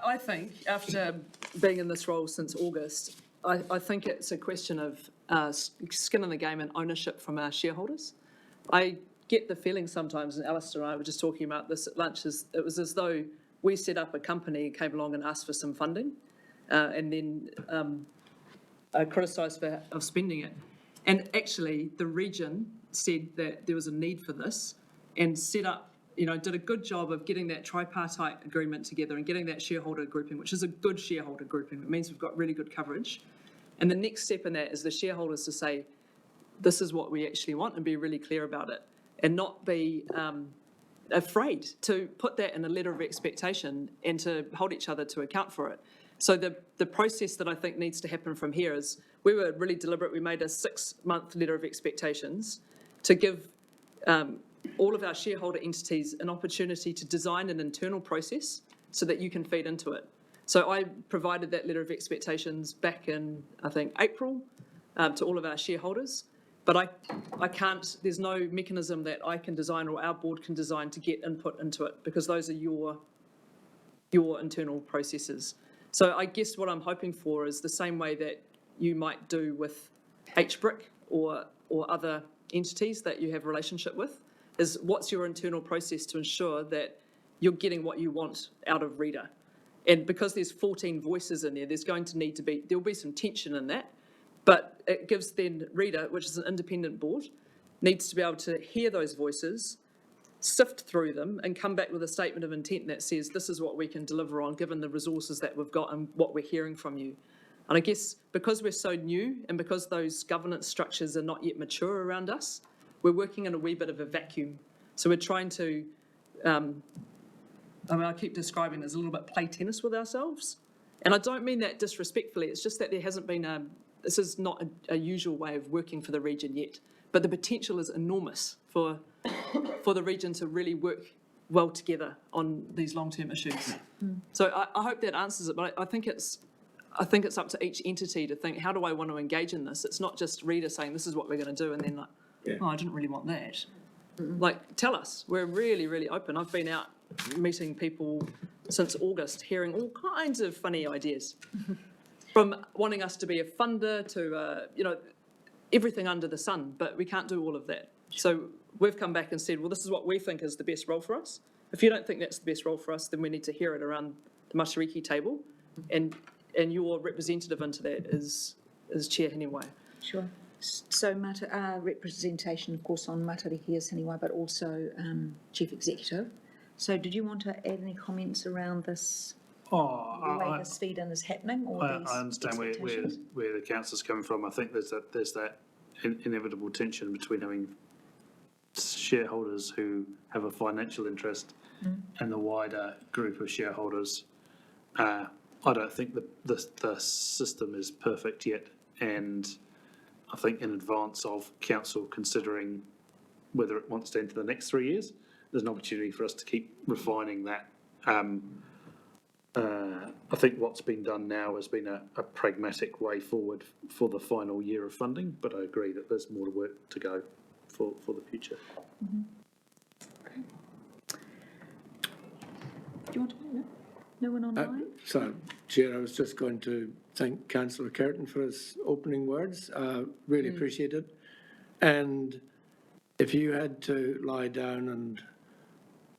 I think after being in this role since August, I think it's a question of skin in the game and ownership from our shareholders. I get the feeling sometimes, and Alistair and I were just talking about this at lunch, it was as though we set up a company, came along and asked for some funding, and then criticised for spending it. And actually, the region said that there was a need for this and set up, did a good job of getting that tripartite agreement together and getting that shareholder grouping, which is a good shareholder grouping. It means we've got really good coverage. And the next step in that is the shareholders to say, this is what we actually want, and be really clear about it, and not be afraid to put that in a letter of expectation and to hold each other to account for it. So the process that I think needs to happen from here is, we were really deliberate. We made a 6-month letter of expectations to give all of our shareholder entities an opportunity to design an internal process so that you can feed into it. So I provided that letter of expectations back in, I think, April to all of our shareholders. But I can't, there's no mechanism that I can design or our board can design to get input into it, because those are your internal processes. So I guess what I'm hoping for is the same way that you might do with HBRIC or other entities that you have a relationship with, is what's your internal process to ensure that you're getting what you want out of Reader. And because there's 14 voices in there, there'll be some tension in that, but it gives then Reader, which is an independent board, needs to be able to hear those voices, sift through them, and come back with a statement of intent that says, this is what we can deliver on, given the resources that we've got and what we're hearing from you. And I guess because we're so new and because those governance structures are not yet mature around us, we're working in a wee bit of a vacuum. So we're trying to, I keep describing it as a little bit play tennis with ourselves. And I don't mean that disrespectfully, it's just that there hasn't been this is not a usual way of working for the region yet. But the potential is enormous for the region to really work well together on these long-term issues. So I hope that answers it, but I think it's up to each entity to think, how do I want to engage in this? It's not just Reader saying, this is what we're going to do, and then oh, I didn't really want that. Like, tell us. We're really, really open. I've been out meeting people since August, hearing all kinds of funny ideas, from wanting us to be a funder to, everything under the sun, but we can't do all of that. So we've come back and said, well, this is what we think is the best role for us. If you don't think that's the best role for us, then we need to hear it around the Matariki table, and your representative into that is Chair Hiniwai. Sure. So representation, of course, on Matariki is Hiniwai, but also Chief Executive. So did you want to add any comments around this, the way this feed-in is happening? Or I understand where the councillor's coming from. I think there's that inevitable tension between having shareholders who have a financial interest and the wider group of shareholders. I don't think the system is perfect yet, and I think in advance of council considering whether it wants to enter the next 3 years, there's an opportunity for us to keep refining that. I think what's been done now has been a pragmatic way forward for the final year of funding, but I agree that there's more work to go for the future. you want to? No? No one online? So, Chair, I was just going to thank Councillor Curtin for his opening words. Really appreciate it. And if you had to lie down and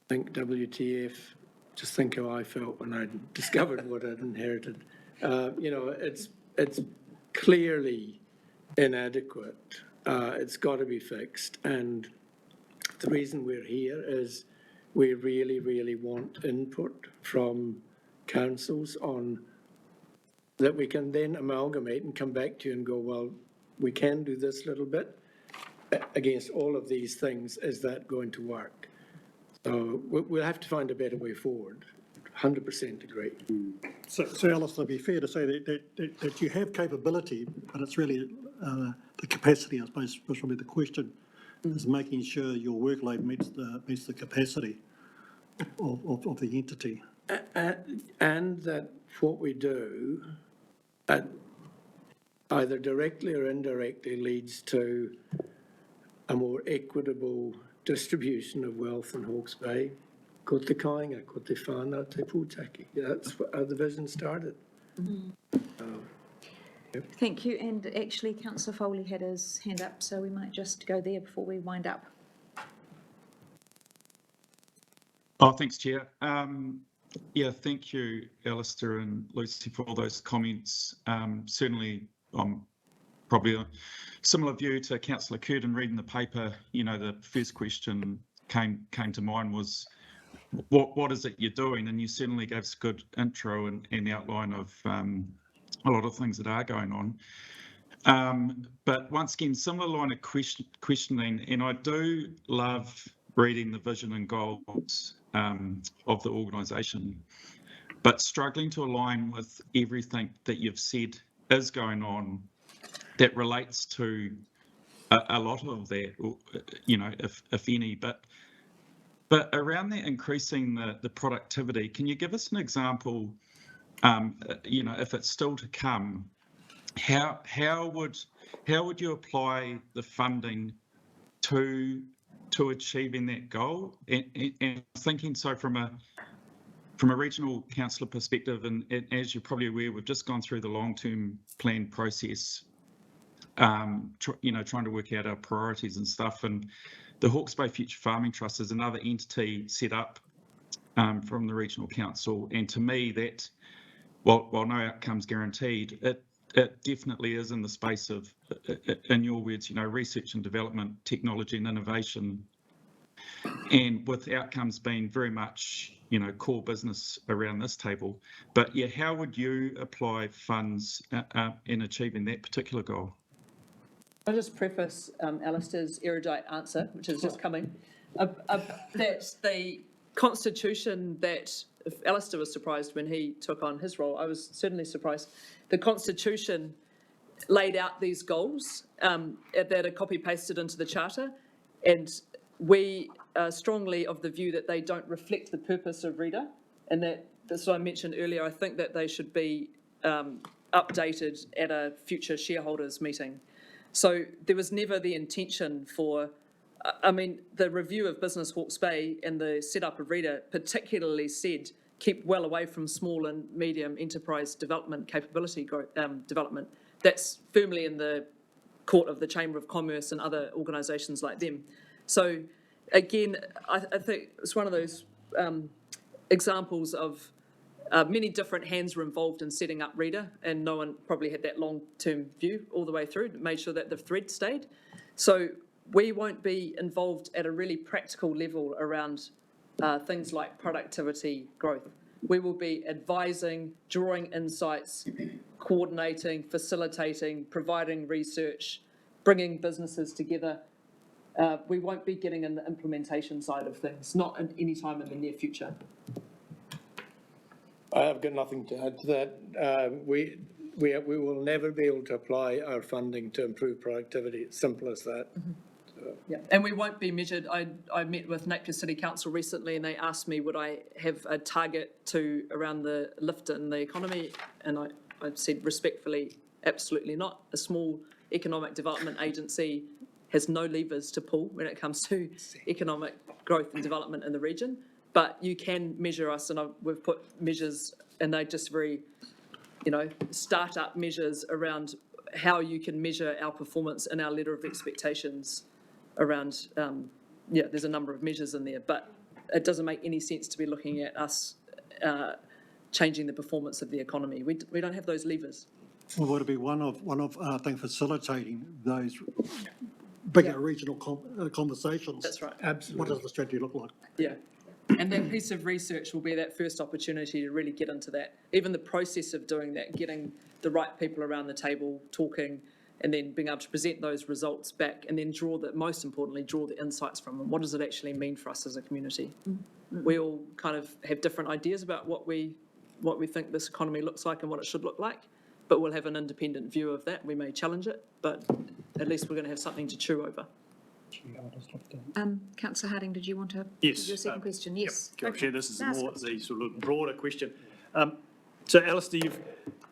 think WTF, just think how I felt when I discovered what I'd inherited. It's clearly inadequate. It's got to be fixed. And the reason we're here is we really, really want input from councils on that we can then amalgamate and come back to you and go, well, we can do this little bit against all of these things. Is that going to work? So we'll have to find a better way forward. 100% agree. So Alistair, it'd be fair to say that you have capability, but it's really the capacity, I suppose, was probably the question, is making sure your workload meets the capacity of the entity. And that what we do, either directly or indirectly, leads to a more equitable distribution of wealth in Hawke's Bay. Ko te kāinga, ko te whānau, te pūtaki. That's how the vision started. Thank you. And actually, Councillor Foley had his hand up, so we might just go there before we wind up. Oh, thanks, Chair. Yeah, thank you, Alistair and Lucy, for all those comments. Certainly, I'm probably a similar view to Councillor Curtin reading the paper. You know, the first question came to mind was, what is it you're doing? And you certainly gave us a good intro and outline of a lot of things that are going on. But once again, similar line of questioning, and I do love reading the vision and goals of the organisation, but struggling to align with everything that you've said is going on that relates to a lot of that, you know, if any, but around that increasing the productivity, can you give us an example, you know, if it's still to come, how would you apply the funding to achieving that goal? And thinking so from a regional councillor perspective, and as you're probably aware, we've just gone through the long-term plan process, you know, trying to work out our priorities and stuff. And the Hawke's Bay Future Farming Trust is another entity set up from the regional council. And to me, that, while no outcome's guaranteed, it definitely is in the space of, in your words, you know, research and development, technology and innovation, and with outcomes being very much, you know, core business around this table. But yeah, how would you apply funds in achieving that particular goal? I'll just preface Alistair's erudite answer, which is just coming, that the constitution that, if Alistair was surprised when he took on his role, I was certainly surprised. The constitution laid out these goals that are copy-pasted into the charter, and we are strongly of the view that they don't reflect the purpose of READER, and that's what I mentioned earlier. I think that they should be updated at a future shareholders meeting. So there was never the intention for, I mean, the review of Business Hawke's Bay and the setup of READER particularly said keep well away from small and medium enterprise development capability development. That's firmly in the court of the Chamber of Commerce and other organisations like them. So again, I think it's one of those examples of many different hands were involved in setting up READER, and no one probably had that long-term view all the way through, made sure that the thread stayed. So we won't be involved at a really practical level around things like productivity growth. We will be advising, drawing insights, coordinating, facilitating, providing research, bringing businesses together. We won't be getting in the implementation side of things, not in any time in the near future. I have got nothing to add to that. We will never be able to apply our funding to improve productivity. It's simple as that. Mm-hmm. Yeah, and we won't be measured. I met with Napier City Council recently, and they asked me would I have a target around the lift in the economy, and I said respectfully, absolutely not. A small economic development agency has no levers to pull when it comes to economic growth and development in the region. but you can measure us, and we've put measures, and they're just very, start-up measures around how you can measure our performance and our letter of expectations around, there's a number of measures in there, but it doesn't make any sense to be looking at us changing the performance of the economy. We don't have those levers. Well, would it be one of I think, facilitating those bigger regional conversations? That's right. Absolutely. What does the strategy look like? Yeah. And that piece of research will be that first opportunity to really get into that. Even the process of doing that, getting the right people around the table, talking, and then being able to present those results back, and then most importantly, draw the insights from them. What does it actually mean for us as a community? We all kind of have different ideas about what we think this economy looks like and what it should look like, but we'll have an independent view of that. We may challenge it, but at least we're going to have something to chew over. Councillor Harding, did you want to? Yes. Your second question, yes. Yep. Okay. Chair, this is Ask more it. the sort of broader question. So, Alistair, you've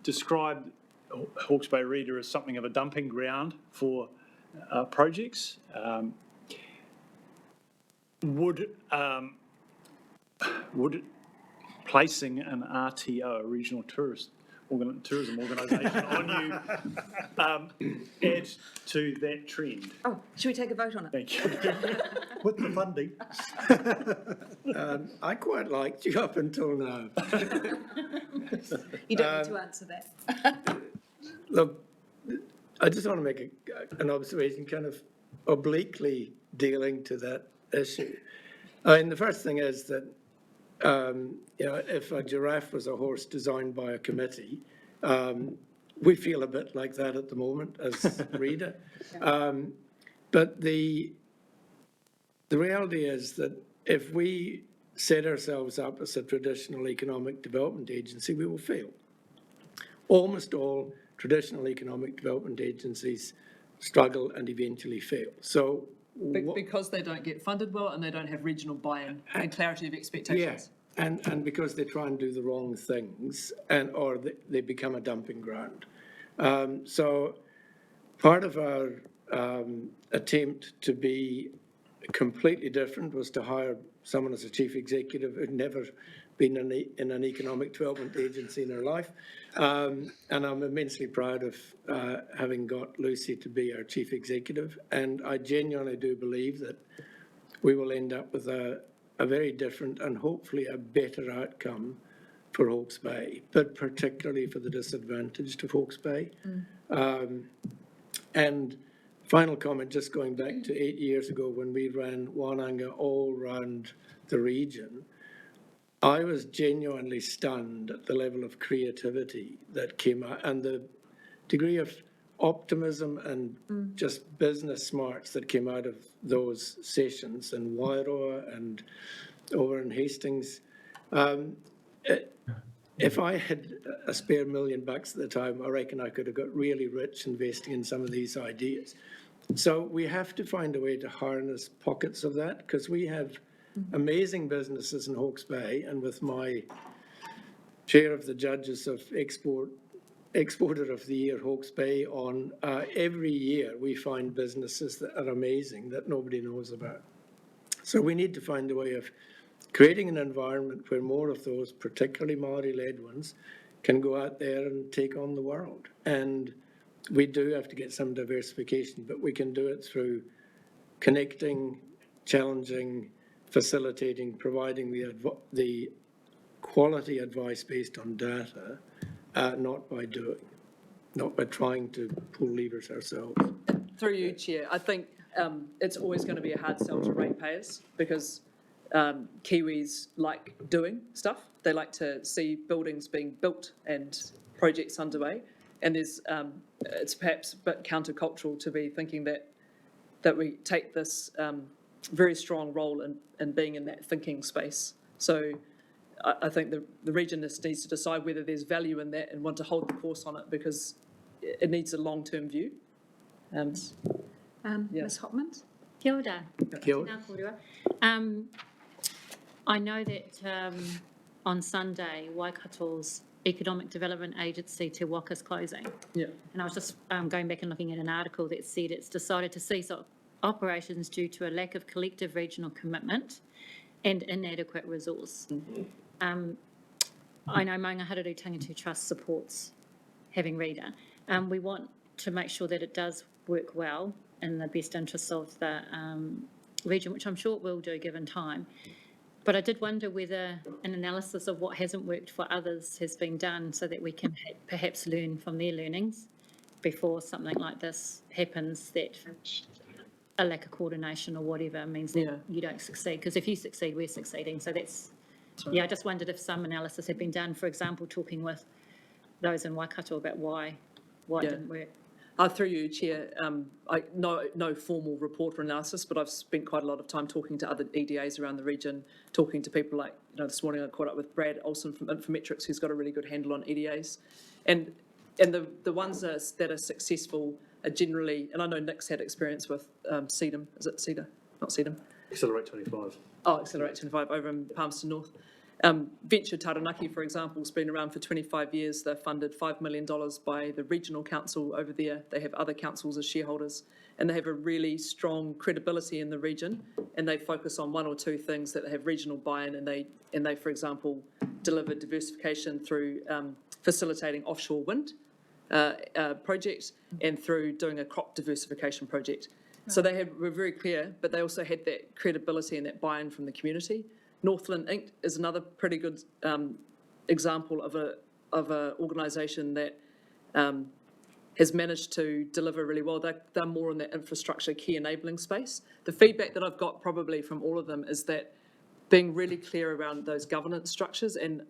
described Hawke's Bay Reader as something of a dumping ground for projects. Would placing an RTO, a regional tourism organisation, on you add to that trend? Oh, should we take a vote on it? Thank you. With the funding. I quite liked you up until now. You don't need to answer that. Look, I just want to make an observation kind of obliquely dealing to that issue. The first thing is that, if a giraffe was a horse designed by a committee, we feel a bit like that at the moment as reader. But the reality is that if we set ourselves up as a traditional economic development agency, we will fail. Almost all traditional economic development agencies struggle and eventually fail. So Because they don't get funded well and they don't have regional buy-in and clarity of expectations. yeah, and because they try and do the wrong things, or they become a dumping ground. So part of our attempt to be completely different was to hire someone as a chief executive who'd never been in an economic development agency in her life. And I'm immensely proud of having got Lucy to be our chief executive. And I genuinely do believe that we will end up with a very different and hopefully a better outcome for Hawke's Bay, but particularly for the disadvantaged of Hawke's Bay. And final comment, just going back to 8 years ago when we ran Wānanga all around the region, I was genuinely stunned at the level of creativity that came out and the degree of optimism and just business smarts that came out of those sessions in Wairoa and over in Hastings. If I had a spare $1 million at the time, I reckon I could have got really rich investing in some of these ideas. So we have to find a way to harness pockets of that, because we have amazing businesses in Hawke's Bay, and with my chair of the judges of Exporter of the Year Hawke's Bay on, every year we find businesses that are amazing that nobody knows about. So we need to find a way of creating an environment where more of those, particularly Māori-led ones, can go out there and take on the world. And we do have to get some diversification, but we can do it through connecting, challenging, facilitating, providing the quality advice based on data, not by trying to pull levers ourselves. Through you, Chair, I think it's always going to be a hard sell to ratepayers because Kiwis like doing stuff. They like to see buildings being built and projects underway. And it's perhaps a bit countercultural to be thinking that we take this very strong role in being in that thinking space. So I think the region needs to decide whether there's value in that and want to hold the course on it, because it needs a long-term view. Ms. Hopman? Kia ora. Kia ora. Tēnā kōrua. I know that on Sunday, Waikato's Economic Development Agency, Te Waka, is closing. Yeah. And I was just going back and looking at an article that said it's decided to cease operations due to a lack of collective regional commitment and inadequate resource. I know Maunga Hararu Tangatu Trust supports having reader. We want to make sure that it does work well in the best interests of the region, which I'm sure it will do given time. But I did wonder whether an analysis of what hasn't worked for others has been done so that we can perhaps learn from their learnings before something like this happens, that a lack of coordination or whatever means that you don't succeed. Because if you succeed, we're succeeding. So that's, I just wondered if some analysis had been done, for example, talking with those in Waikato about why it didn't work. Through you, Chair, no formal report or analysis, but I've spent quite a lot of time talking to other EDAs around the region, talking to people like, this morning I caught up with Brad Olsen from Infometrics, who's got a really good handle on EDAs. And the ones that are successful are generally, and I know Nick's had experience with CEDAM, is it CEDA? Not CEDAM. Accelerate 25. Oh, Accelerate 25 over in Palmerston North. Venture Taranaki, for example, has been around for 25 years. They're funded $5 million by the regional council over there. They have other councils as shareholders, and they have a really strong credibility in the region, and they focus on one or two things that have regional buy-in, and they, for example, deliver diversification through facilitating offshore wind projects and through doing a crop diversification project. So were very clear, but they also had that credibility and that buy-in from the community. Northland Inc. is another pretty good example of a organisation that has managed to deliver really well. They're more in that infrastructure key enabling space. The feedback that I've got probably from all of them is that being really clear around those governance structures and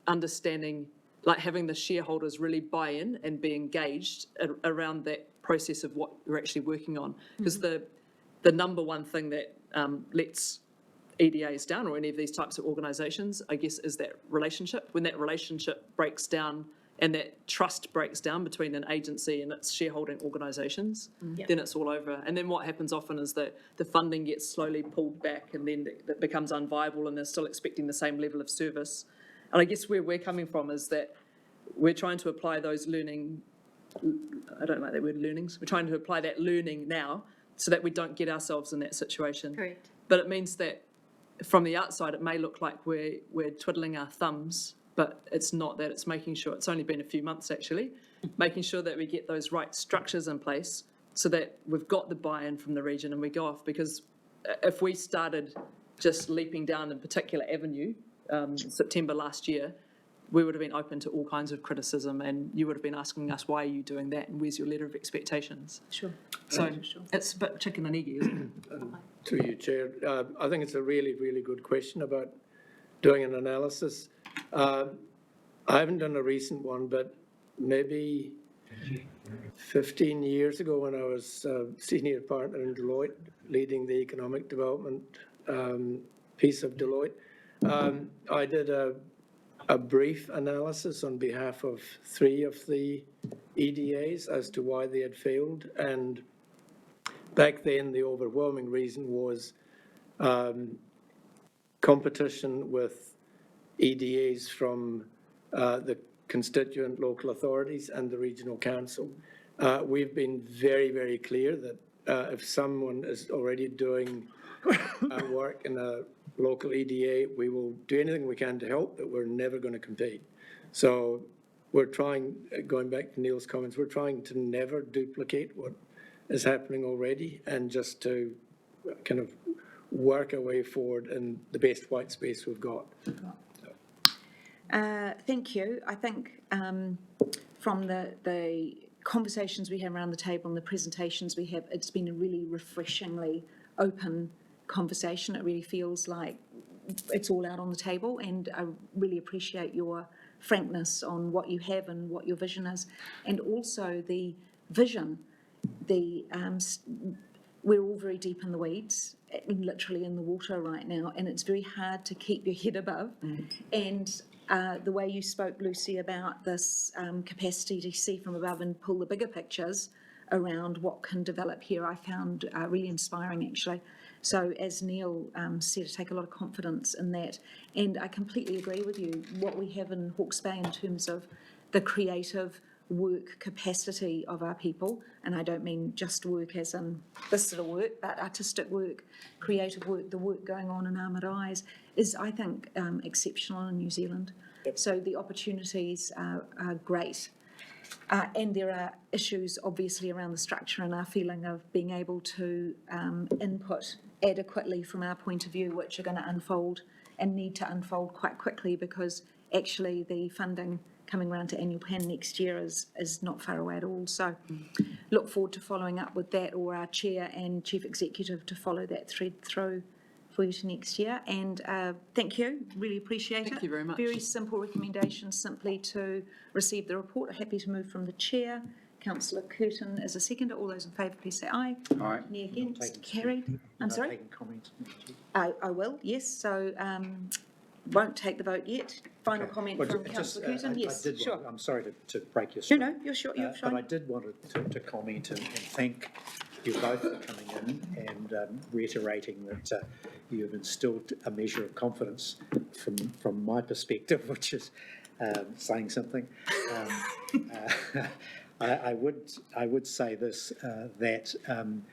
understanding, like having the shareholders really buy in and be engaged around that process of what we're actually working on. Because the number one thing that lets EDAs down, or any of these types of organisations, I guess, is that relationship. When that relationship breaks down and that trust breaks down between an agency and its shareholding organisations, then it's all over. And then what happens often is that the funding gets slowly pulled back, and then it becomes unviable, and they're still expecting the same level of service. And I guess where we're coming from is that we're trying to apply those learning, I don't like that word, learnings. We're trying to apply that learning now so that we don't get ourselves in that situation. Correct. But it means that from the outside, it may look like we're twiddling our thumbs, but it's not that. It's making sure, it's only been a few months actually, making sure that we get those right structures in place so that we've got the buy-in from the region and we go off. Because if we started just leaping down a particular avenue September last year, we would have been open to all kinds of criticism, and you would have been asking us, why are you doing that, and where's your letter of expectations? Sure. So it's a bit chicken and egg, isn't it? To you, Chair. I think it's a really, really good question about doing an analysis. I haven't done a recent one, but maybe 15 years ago when I was senior partner in Deloitte, leading the economic development piece of Deloitte, I did a brief analysis on behalf of 3 of the EDAs as to why they had failed. And back then, the overwhelming reason was competition with EDAs from the constituent local authorities and the regional council. We've been very, very clear that if someone is already doing work in a local EDA, we will do anything we can to help, but we're never going to compete. So we're trying, going back to Neil's comments, we're trying to never duplicate what is happening already, and just to kind of work our way forward in the best white space we've got. Thank you. I think from the conversations we have around the table and the presentations we have, it's been a really refreshingly open conversation. It really feels like it's all out on the table, and I really appreciate your frankness on what you have and what your vision is, and also the vision. We're all very deep in the weeds, literally in the water right now, and it's very hard to keep your head above. And the way you spoke, Lucy, about this capacity to see from above and pull the bigger pictures around what can develop here, I found really inspiring, actually. So as Neil said, I take a lot of confidence in that. And I completely agree with you. What we have in Hawke's Bay in terms of the creative work capacity of our people, and I don't mean just work as in this sort of work, but artistic work, creative work, the work going on in our maraes, is, I think, exceptional in New Zealand. So the opportunities are great. And there are issues, obviously, around the structure and our feeling of being able to input adequately from our point of view, which are going to unfold and need to unfold quite quickly, because actually the funding coming around to annual plan next year is not far away at all. So look forward to following up with that, or our chair and chief executive to follow that thread through for you to next year. And thank you, really appreciate it. Thank you very much. Very simple recommendation, simply to receive the report. Happy to move from the chair. Councillor Curtin is a seconder. All those in favour, please say aye. Aye. Any against? taking- Carried. I'm sorry? Taking comments. I will, yes. So won't take the vote yet. Final Okay. comment Well, from just, Councillor Curtin. I Yes, did sure. want- I'm sorry to break your No, streak. no, you're sure. You're But I fine. did want to comment and thank you both for coming in and reiterating that you have instilled a measure of confidence from my perspective, which is saying something. I would say this, that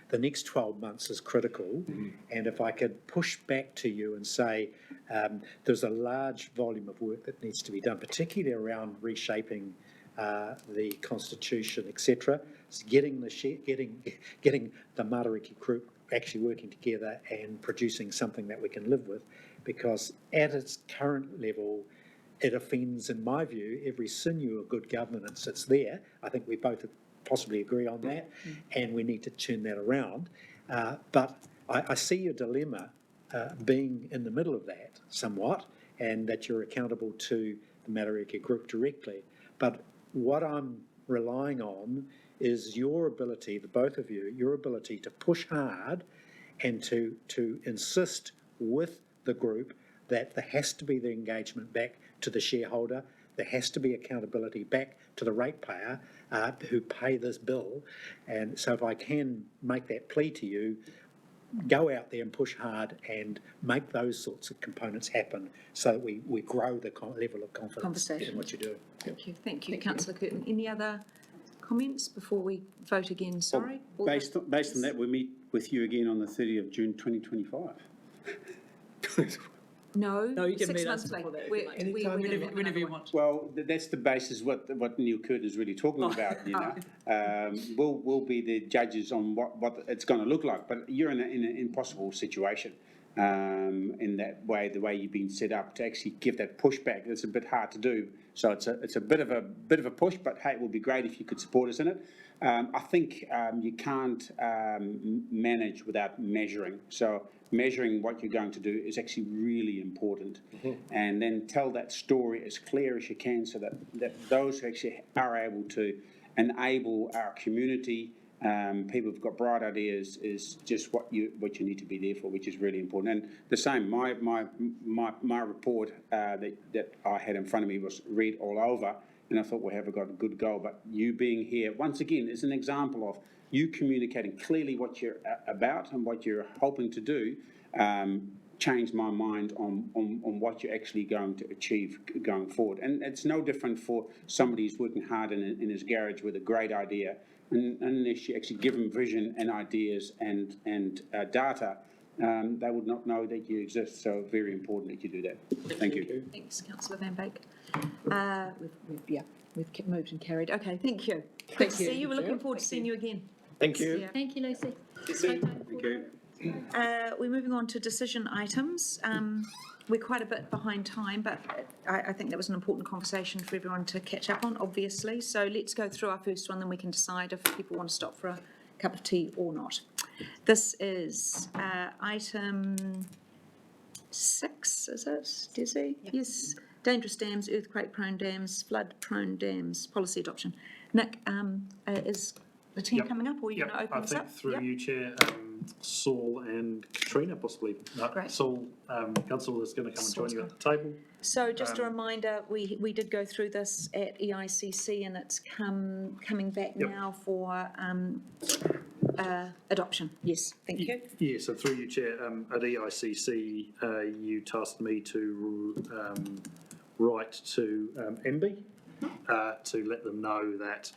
the next 12 months is critical, and if I could push back to you and say there's a large volume of work that needs to be done, particularly around reshaping the constitution, etc. It's getting the Matariki group actually working together and producing something that we can live with, because at its current level, it offends, in my view, every sinew of good governance that's there. I think we both possibly agree on that, and we need to turn that around. But I see your dilemma being in the middle of that somewhat, and that you're accountable to the Matariki group directly. But what I'm relying on is your ability, the both of you, your ability to push hard and to insist with the group that there has to be the engagement back to the shareholder, there has to be accountability back to the ratepayer who pay this bill. And so if I can make that plea to you, go out there and push hard and make those sorts of components happen, so that we grow the level of confidence in what you do. Thank you, Councillor Curtin. Any other comments before we vote again? Sorry. Based on that, we meet with you again on the 30th of June 2025. No, No, you can 6 meet us months before later. that. We're Anytime, gonna Whenever have whenever you another one. want. Well, that's the basis what Neil Curtin's really talking about, you know. We'll be the judges on what it's going to look like, but you're in an impossible situation in that way, the way you've been set up to actually give that pushback. It's a bit hard to do, so it's a bit of a push, but hey, it would be great if you could support us in it. I think you can't manage without measuring. So measuring what you're going to do is actually really important. And then tell that story as clear as you can, so that those who actually are able to enable our community, people who've got bright ideas, is just what you need to be there for, which is really important. And the same, my report that I had in front of me was read all over, and I thought we have got a good goal. But you being here, once again, is an example of you communicating clearly what you're about and what you're hoping to do. Changed my mind on what you're actually going to achieve going forward. And it's no different for somebody who's working hard in his garage with a great idea, and unless you actually give them vision and ideas and data, they would not know that you exist. So very important that you do that. Thank you. Thanks, Councillor Van Beek. We've moved and carried. Okay, thank you. Good to see you. We're looking forward to seeing you again. Thank you. Yeah. Thank you, Lucy. Thank you. We're moving on to decision items. We're quite a bit behind time, but I think that was an important conversation for everyone to catch up on, obviously. So let's go through our first one, then we can decide if people want to stop for a cup of tea or not. This is item 6, is it, Desi? Yep. Yes. Dangerous dams, earthquake-prone dams, flood-prone dams, policy adoption. Nick, is the team coming up, or are you going to open this up? I think through you, Chair, Saul and Katrina possibly. No, Great. Saul, Council is going to come and join Saul's you at the table. So just a reminder, we did go through this at EICC, and it's coming back now for adoption. Yes, thank you. Yeah, so through you, Chair, at EICC, you tasked me to write to MB to let them know that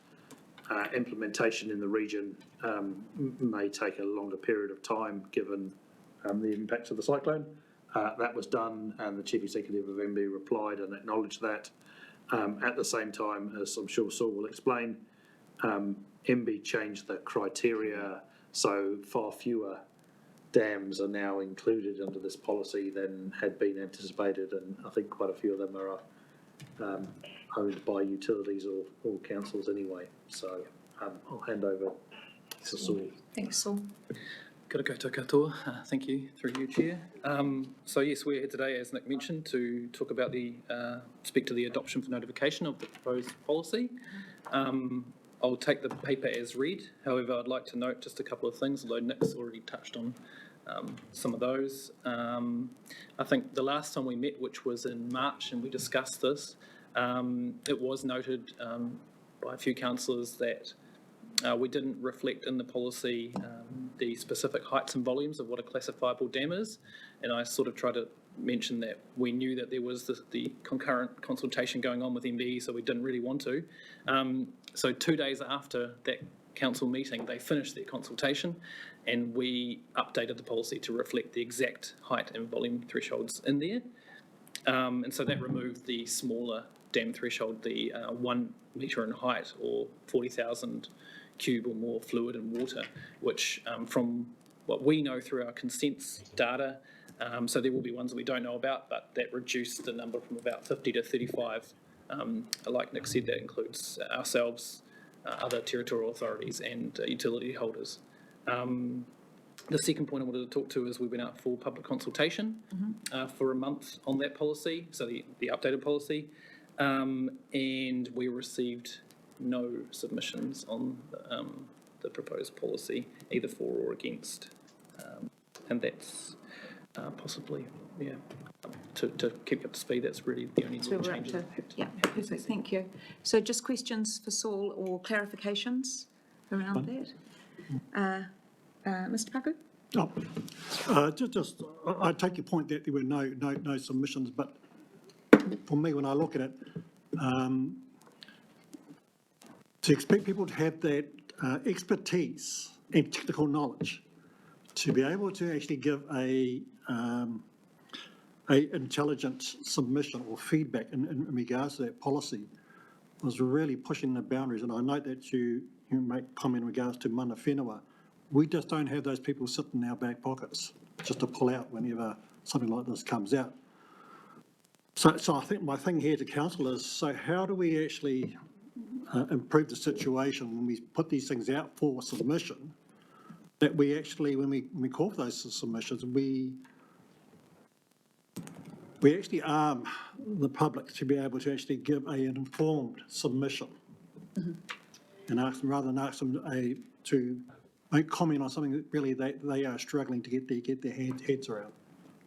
implementation in the region may take a longer period of time given the impacts of the cyclone. That was done, and the Chief Executive of MB replied and acknowledged that. At the same time, as I'm sure Saul will explain, MB changed the criteria, so far fewer dams are now included under this policy than had been anticipated, and I think quite a few of them are owned by utilities or councils anyway. So I'll hand over to Saul. Thanks, Saul. Kia ora koutou katoa. Thank you, through you, Chair. So yes, we're here today, as Nick mentioned, to talk about speak to the adoption for notification of the proposed policy. I'll take the paper as read. However, I'd like to note just a couple of things, although Nick's already touched on some of those. I think the last time we met, which was in March, and we discussed this, it was noted by a few councillors that we didn't reflect in the policy the specific heights and volumes of what a classifiable dam is, and I sort of tried to mention that we knew that there was the concurrent consultation going on with MBE, so we didn't really want to. So 2 days after that council meeting, they finished their consultation, and we updated the policy to reflect the exact height and volume thresholds in there. And so that removed the smaller dam threshold, the 1 metre in height or 40,000 cube or more fluid and water, which from what we know through our consents data, so there will be ones that we don't know about, but that reduced the number from about 50 to 35. Like Nick said, that includes ourselves, other territorial authorities and utility holders. The second point I wanted to talk to is we went out for public consultation for a month on that policy, so the updated policy, and we received no submissions on the proposed policy, either for or against, and that's possibly, to keep you up to speed, that's really the only So we're up changes. to, yeah, perfect, thank you. So just questions for Saul or clarifications around that? Mr. Paku? I take your point that there were no submissions, but for me, when I look at it, to expect people to have that expertise and technical knowledge to be able to actually give a intelligent submission or feedback in regards to that policy was really pushing the boundaries. And I note that you make comment in regards to mana whenua. We just don't have those people sitting in our back pockets just to pull out whenever something like this comes out. So I think my thing here to council is, so how do we actually improve the situation when we put these things out for submission, that we actually, when we call for those submissions, we actually arm the public to be able to actually give an informed submission, and ask them, rather than ask them to make comment on something that really they are struggling to get their heads around,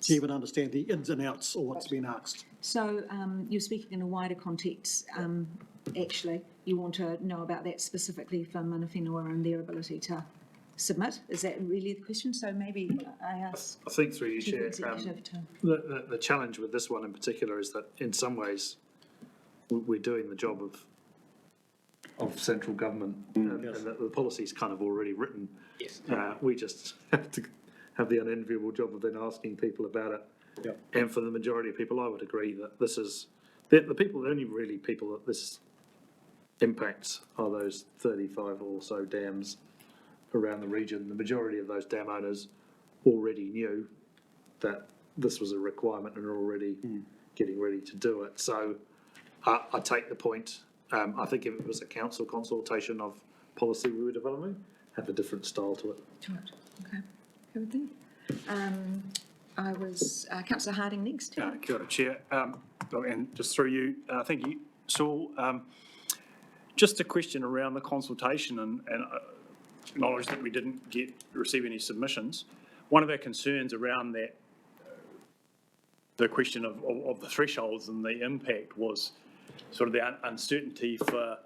to even understand the ins and outs of what's been asked. So you're speaking in a wider context, actually. You want to know about that specifically for mana whenua and their ability to submit? Is that really the question? So maybe I ask. I think through you, Chief Chair, Executive to. the challenge with this one in particular is that in some ways we're doing the job of central government, and the policy's kind of already written. Yes. We just have to have the unenviable job of then asking people about it. Yep. And for the majority of people, I would agree that this is, the only really people that this impacts are those 35 or so dams around the region. The majority of those dam owners already knew that this was a requirement and are already getting ready to do it. So I take the point. I think if it was a council consultation of policy we were developing, have a different style to it. Right, okay, everything. I was, Councillor Harding next. Kia ora, Chair. And just through you, thank you, Saul. Just a question around the consultation and acknowledge that we didn't receive any submissions. One of our concerns around that, the question of the thresholds and the impact, was sort of the uncertainty for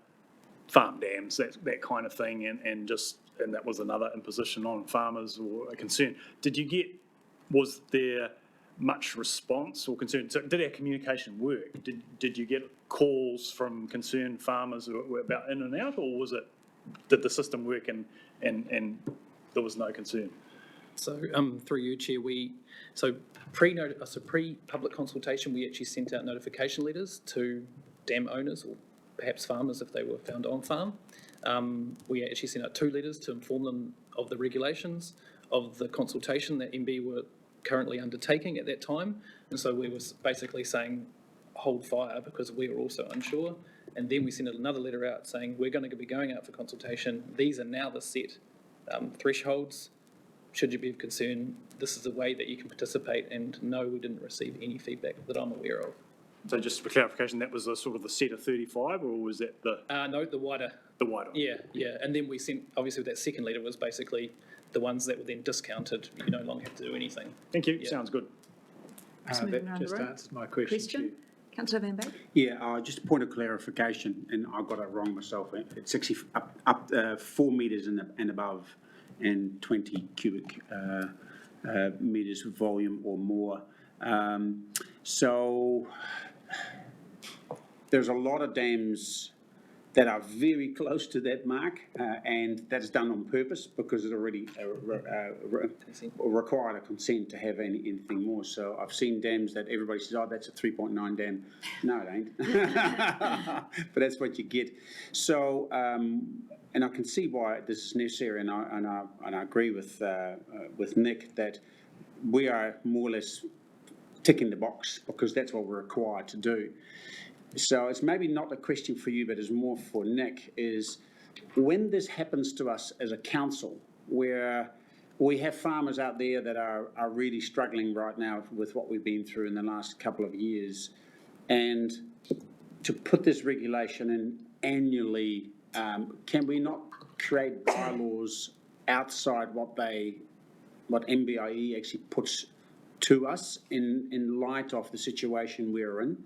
farm dams, that kind of thing, and that was another imposition on farmers or a concern. Was there much response or concern? So did our communication work? Did you get calls from concerned farmers who were about in and out, or did the system work and there was no concern? So, through you, Chair, pre-public consultation, we actually sent out notification letters to dam owners or perhaps farmers if they were found on farm. We actually sent out 2 letters to inform them of the regulations, of the consultation that MB were currently undertaking at that time. And so we were basically saying, hold fire, because we were also unsure. And then we sent another letter out saying, we're going to be going out for consultation. These are now the set thresholds. Should you be of concern, this is a way that you can participate. And no, we didn't receive any feedback that I'm aware of. So just for clarification, that was sort of the set of 35, or was that the... No, the wider. The wider. Yeah. And then we sent, obviously that second letter was basically the ones that were then discounted. You no longer have to do anything. Thank you, Yeah. sounds good. That just answered my question, Chair. Councillor Van Beek? Yeah, just a point of clarification, and I got it wrong myself. It's actually up 4 metres and above, and 20 cubic metres of volume or more. So there's a lot of dams that are very close to that mark, and that's done on purpose because it already required a consent to have anything more. So I've seen dams that everybody says, oh, that's a 3.9 dam. No, it ain't. But that's what you get. So, and I can see why this is necessary, and I agree with Nick that we are more or less ticking the box because that's what we're required to do. So it's maybe not a question for you, but it's more for Nick, is when this happens to us as a council, where we have farmers out there that are really struggling right now with what we've been through in the last couple of years, and to put this regulation in annually, can we not create bylaws outside what MBIE actually puts to us in light of the situation we're in?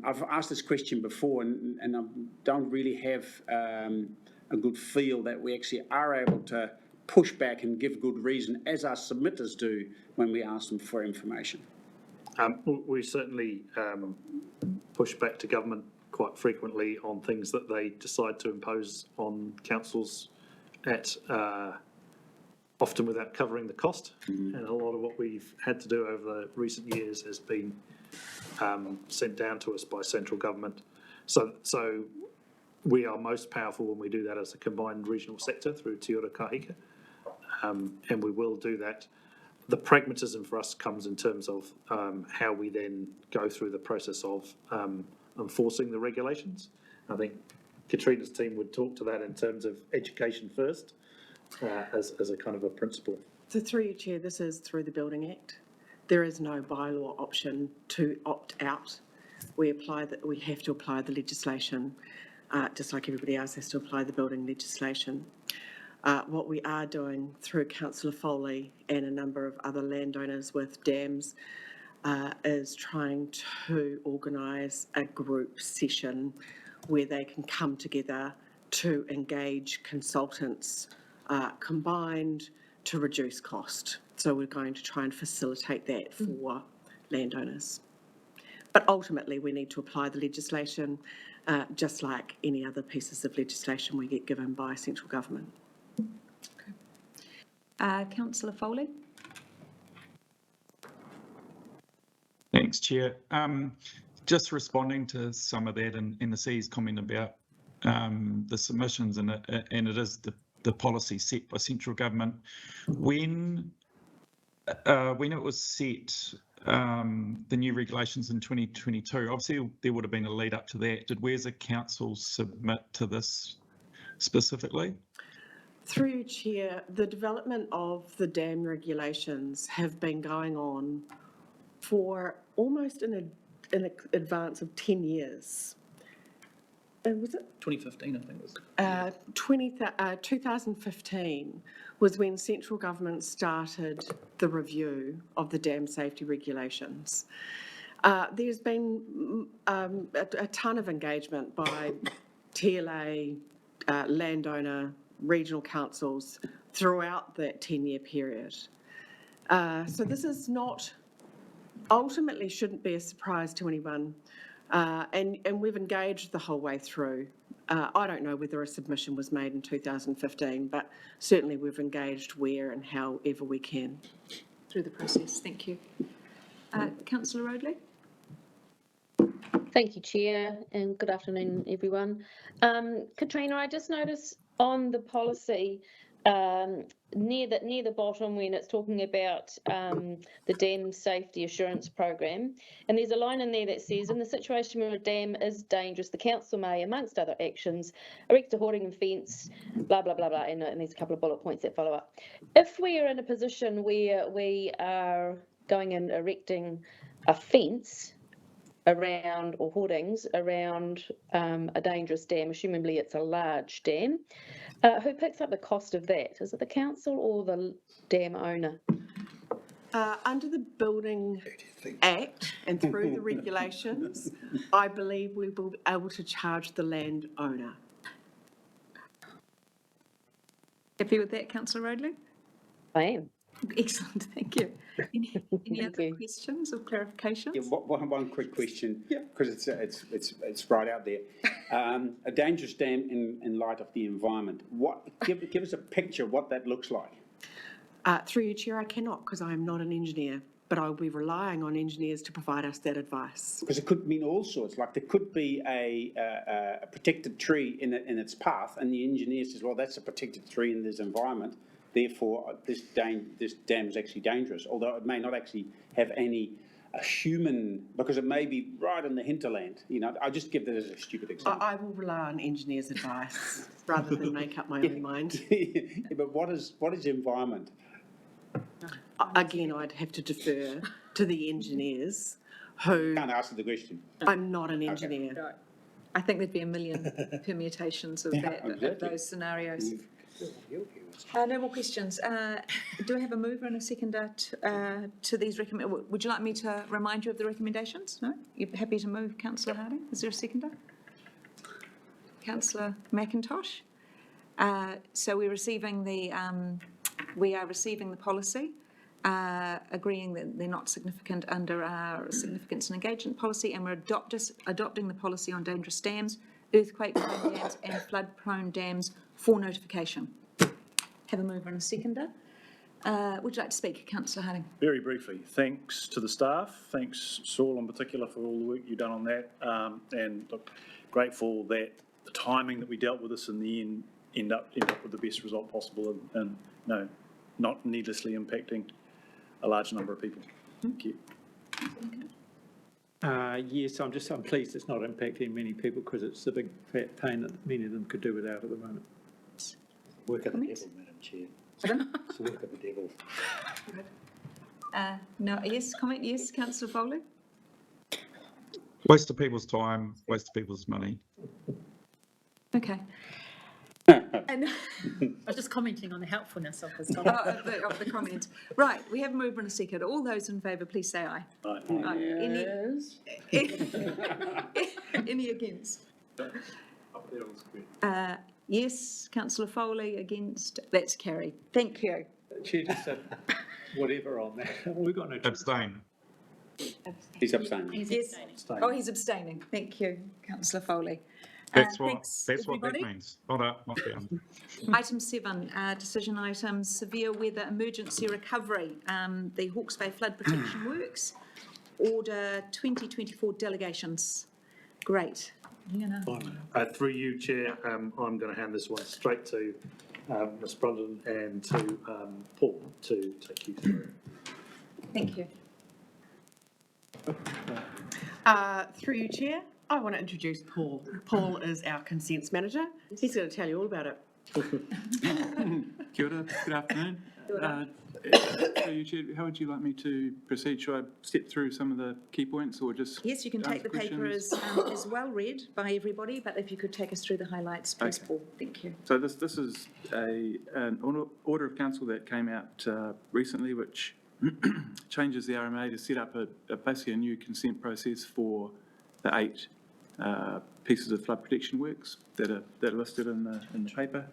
I've asked this question before, and I don't really have a good feel that we actually are able to push back and give good reason, as our submitters do when we ask them for information. We certainly push back to government quite frequently on things that they decide to impose on councils at often without covering the cost. Mm-hmm. And a lot of what we've had to do over the recent years has been sent down to us by central government. So we are most powerful when we do that as a combined regional sector through Te Ora Kahika, and we will do that. The pragmatism for us comes in terms of how we then go through the process of enforcing the regulations. I think Katrina's team would talk to that in terms of education first, as a kind of a principle. So through you, Chair, this is through the Building Act. There is no bylaw option to opt out. We have to apply the legislation, just like everybody else has to apply the building legislation. What we are doing through Councillor Foley and a number of other landowners with dams is trying to organise a group session where they can come together to engage consultants combined to reduce cost. So we're going to try and facilitate that for landowners. But ultimately we need to apply the legislation just like any other pieces of legislation we get given by central government. Okay. Councillor Foley? Thanks, Chair. Just responding to some of that and the C's comment about the submissions, and it is the policy set by central government. When it was set, the new regulations in 2022, obviously there would have been a lead up to that. Did we as a council submit to this specifically? Through you, Chair, the development of the dam regulations have been going on for almost in advance of 10 years. Was it? 2015, I think it was. 2015 was when central government started the review of the dam safety regulations. There's been a ton of engagement by TLA, landowner, regional councils throughout that 10-year period. So this is not ultimately shouldn't be a surprise to anyone. And we've engaged the whole way through. I don't know whether a submission was made in 2015, but certainly we've engaged where and however we can. Through the process, thank you. Councillor Rodley? Thank you, Chair, and good afternoon, everyone. Katrina, I just noticed on the policy near the bottom when it's talking about the dam safety assurance program, and there's a line in there that says, in the situation where a dam is dangerous, the council may, amongst other actions, erect a hoarding and fence, blah, blah, blah, blah, and there's a couple of bullet points that follow up. If we are in a position where we are going and erecting a fence around, or hoardings around a dangerous dam, assumably it's a large dam, who picks up the cost of that? Is it the council or the dam owner? Under the Building Act and through the regulations, I believe we will be able to charge the landowner. Happy with that, Councillor Rodley? I am. Excellent, thank you. Any other questions or clarifications? Yeah, one quick question, because it's right out there. A dangerous dam in light of the environment. Give us a picture of what that looks like. Through you, Chair, I cannot because I am not an engineer, but I'll be relying on engineers to provide us that advice. Because it could mean all sorts. Like there could be a protected tree in its path, and the engineer says, "Well, that's a protected tree in this environment. Therefore, this dam is actually dangerous." Although it may not actually have a human, because it may be right in the hinterland. You know, I just give that as a stupid example. I will rely on engineers' advice rather than make up my own mind. Yeah, but what is environment? Again, I'd have to defer to the engineers who... Can't answer the question. I'm not an engineer. Okay. I think there'd be a million permutations of that, exactly. of those scenarios. No more questions. Do I have a mover and a seconder to these recommendations? Would you like me to remind you of the recommendations? No? You're happy to move, Councillor Harding? Is there a seconder? Councillor McIntosh? So we are receiving the policy, agreeing that they're not significant under our significance and engagement policy, and we're adopting the policy on dangerous dams, earthquake-prone dams and flood-prone dams for notification. Have a mover and a seconder. Would you like to speak, Councillor Harding? Very briefly, thanks to the staff, thanks Saul in particular for all the work you've done on that, and look, grateful that the timing that we dealt with this in the end up with the best result possible, and no, not needlessly impacting a large number of people. Thank you. Yes, I'm pleased it's not impacting many people because it's a big fat pain that many of them could do without at the moment. Work of the devil, Madam Chair. It's the work of the devil. No, yes, comment, yes, Councillor Foley? Waste of people's time, waste of people's money. Okay. And I was just commenting on the helpfulness of this topic. of the comment. Right, we have a mover and a second. All those in favour, please say aye. Aye. Any against? Yes, Councillor Foley against. That's carried. Thank you. Chair just said whatever on that. We've got no choice. Abstain. He's abstaining. He's Yes. abstaining. Oh, he's abstaining. Thank you, Councillor Foley. That's Thanks, what that everybody. means. Not up, not down. Item 7, decision item, severe weather emergency recovery, the Hawke's Bay Flood Protection Works, Order 2024 delegations. Great. Through you, Chair, I'm going to hand this one straight to Ms Brundon and to Paul to take you through. Thank you. Through you, Chair, I want to introduce Paul. Paul is our consents manager. He's going to tell you all about it. Kia ora, good afternoon. Through you, Chair, how would you like me to proceed? Should I step through some of the key points or just Yes, you can take the paper as well read by everybody, but if you could take us through the highlights, please, Okay. Paul. Thank you. So this is an order of council that came out recently, which changes the RMA to set up basically a new consent process for the 8 pieces of flood protection works that are listed in the paper.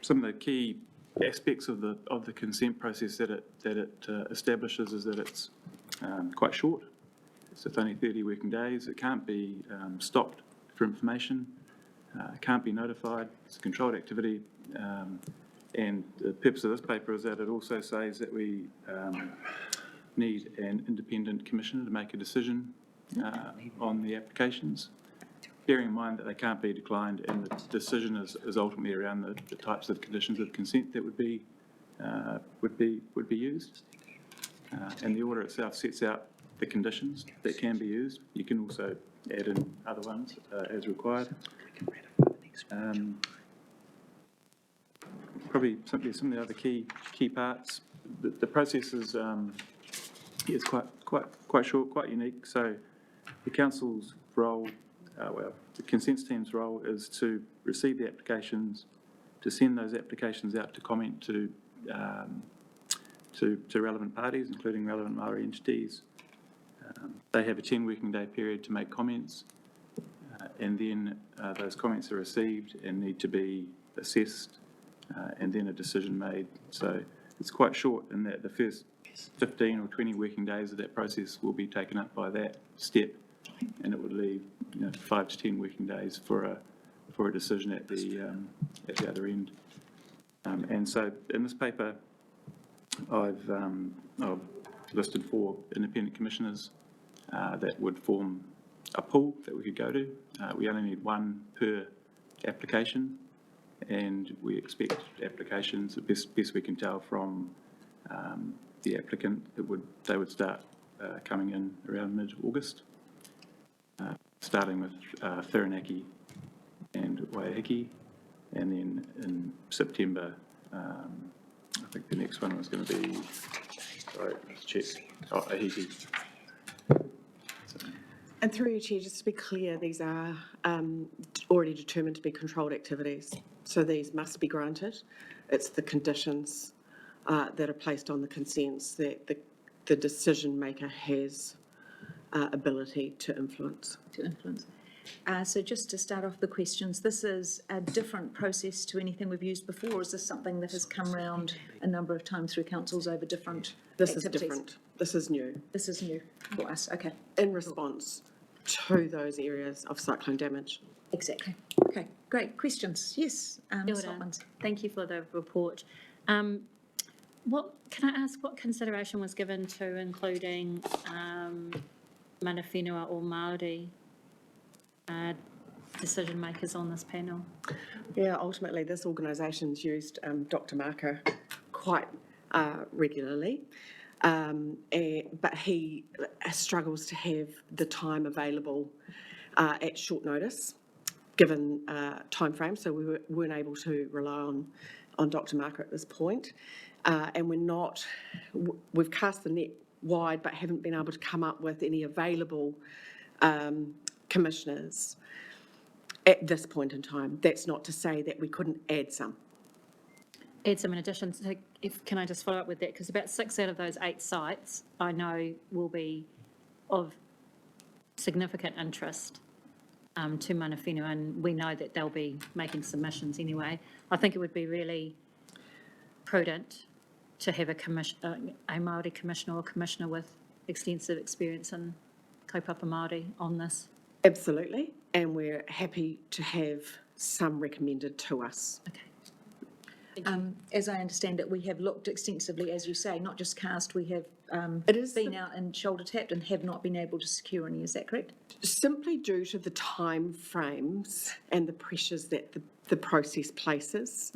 Some of the key aspects of the consent process that it establishes is that it's quite short. So it's only 30 working days. It can't be stopped for information. It can't be notified. It's a controlled activity. And the purpose of this paper is that it also says that we need an independent commissioner to make a decision on the applications, bearing in mind that they can't be declined, and the decision is ultimately around the types of conditions of consent that would be used. And the order itself sets out the conditions that can be used. You can also add in other ones as required. Probably some of the other key parts. The process is quite short, quite unique. So the council's role, the consents team's role is to receive the applications, to send those applications out to comment to relevant parties, including relevant Māori entities. They have a 10 working day period to make comments, and then those comments are received and need to be assessed, and then a decision made. So it's quite short in that the first 15 or 20 working days of that process will be taken up by that step, and it would leave 5 to 10 working days for a decision at the other end. And so in this paper, I've listed 4 independent commissioners that would form a pool that we could go to. We only need 1 per application, and we expect applications, the best we can tell from the applicant, they would start coming in around mid-August, starting with Whirinaki and Waiheke, and then in September, I think the next one was going to be, sorry, let's check, Ahiki. And through you, Chair, just to be clear, these are already determined to be controlled activities, so these must be granted. It's the conditions that are placed on the consents that the decision maker has ability to influence. So just to start off the questions, this is a different process to anything we've used before, or is this something that has come around a number of times through councils over different This activities? is different. This is new. This is new for us, okay. In response to those areas of cyclone damage. Exactly. Okay, great. Questions? Yes, Kia ora. Thank you for the report. Can I ask what consideration was given to including mana whenua or Māori decision makers on this panel? Yeah, ultimately this organisation's used Dr. Marker quite regularly, but he struggles to have the time available at short notice, given timeframe, so we weren't able to rely on Dr. Marker at this point. And we've cast the net wide but haven't been able to come up with any available commissioners at this point in time. That's not to say that we couldn't add some. Add some in addition. So can I just follow up with that? Because about 6 out of those 8 sites I know will be of significant interest to mana whenua, and we know that they'll be making submissions anyway. I think it would be really prudent to have a Māori commissioner or commissioner with extensive experience in kaupapa Māori on this. Absolutely, and we're happy to have some recommended to us. Okay. As I understand it, we have looked extensively, as you say, not just cast, we have been out and shoulder tapped and have not been able to secure any, is that correct? Simply due to the time frames and the pressures that the process places,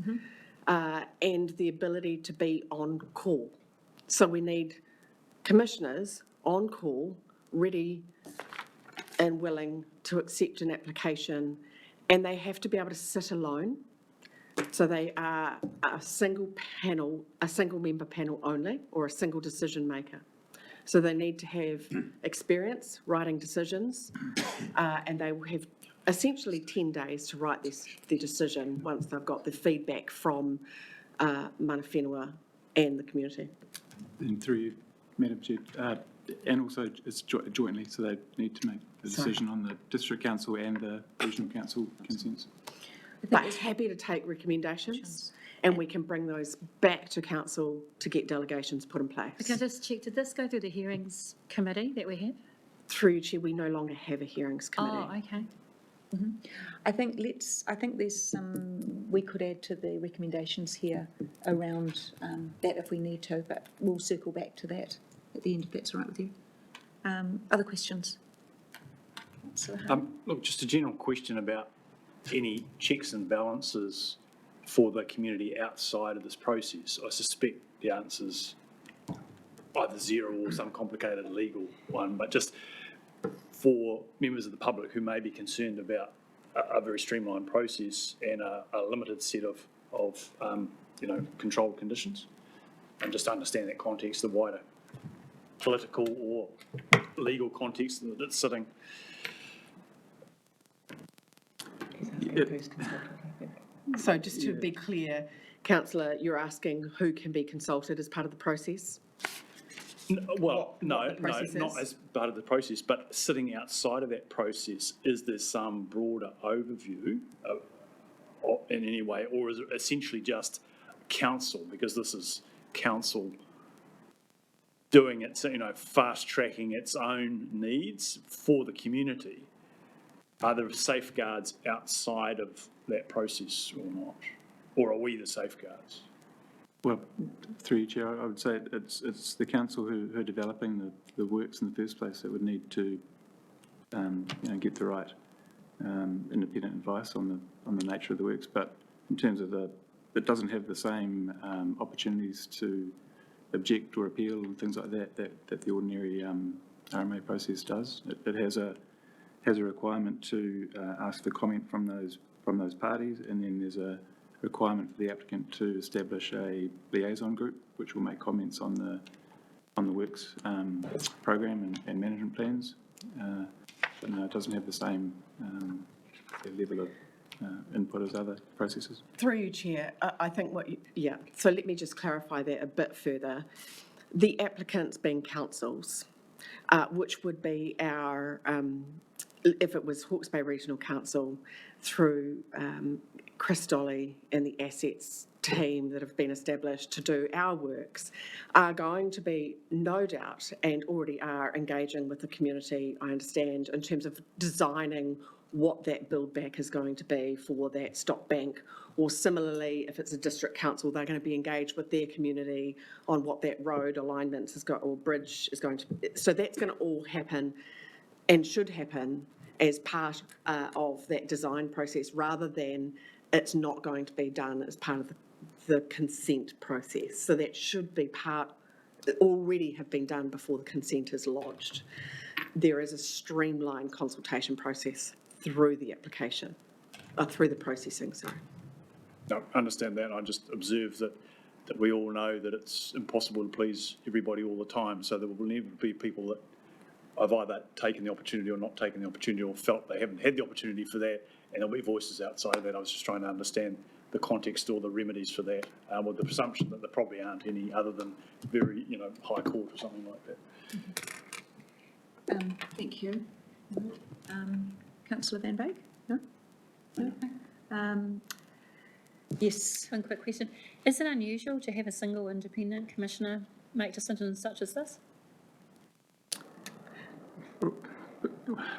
and the ability to be on call. So we need commissioners on call, ready and willing to accept an application, and they have to be able to sit alone. So they are a single member panel only, or a single decision maker. So they need to have experience writing decisions, and they will have essentially 10 days to write their decision once they've got the feedback from mana whenua and the community. And through you, Madam Chair, and also it's jointly, so they need to make the decision on the district council and the regional council consents. But happy to take recommendations. and we can bring those back to council to get delegations put in place. Can I just check, did this go through the hearings committee that we have? Through you, Chair, we no longer have a hearings committee. Oh, okay. I think there's some, we could add to the recommendations here around that if we need to, but we'll circle back to that at the end if that's all right with you. Other questions? Look, just a general question about any checks and balances for the community outside of this process. I suspect the answer's either zero or some complicated legal one, but just for members of the public who may be concerned about a very streamlined process and a limited set of controlled conditions, and just understand that context, the wider political or legal context that it's sitting. So just to be clear, councillor, you're asking who can be consulted as part of the process? Well, no, process not is? as part of the process, but sitting outside of that process, is there some broader overview in any way, or is it essentially just council, because this is council doing its, fast-tracking its own needs for the community? Are there safeguards outside of that process or not? Or are we the safeguards? Well, through you, Chair, I would say it's the council who are developing the works in the first place that would need to, get the right independent advice on the nature of the works. But in terms of it doesn't have the same opportunities to object or appeal and things like that the ordinary RMA process does. It has a requirement to ask for comment from those parties, and then there's a requirement for the applicant to establish a liaison group which will make comments on the works program and management plans. But no, it doesn't have the same level of input as other processes. Through you, Chair, I think so let me just clarify that a bit further. The applicants being councils, which would be our, if it was Hawke's Bay Regional Council, through Chris Dolly and the assets team that have been established to do our works, are going to be, no doubt, and already are engaging with the community, I understand, in terms of designing what that build back is going to be for that stock bank. Or similarly, if it's a district council, they're going to be engaged with their community on what that road alignments is going, or bridge is going to be. So that's going to all happen and should happen as part of that design process, rather than it's not going to be done as part of the consent process. So that should be already have been done before the consent is lodged. There is a streamlined consultation process through the application, through the processing, sorry. No, I understand that. I just observe that we all know that it's impossible to please everybody all the time. So there will never be people that have either taken the opportunity or not taken the opportunity, or felt they haven't had the opportunity for that, and there'll be voices outside of that. I was just trying to understand the context or the remedies for that, with the presumption that there probably aren't any other than very, high court or something like that. Thank you. Councillor Van Beek? No? No? Yes. One quick question. Is it unusual to have a single independent commissioner make decisions such as this?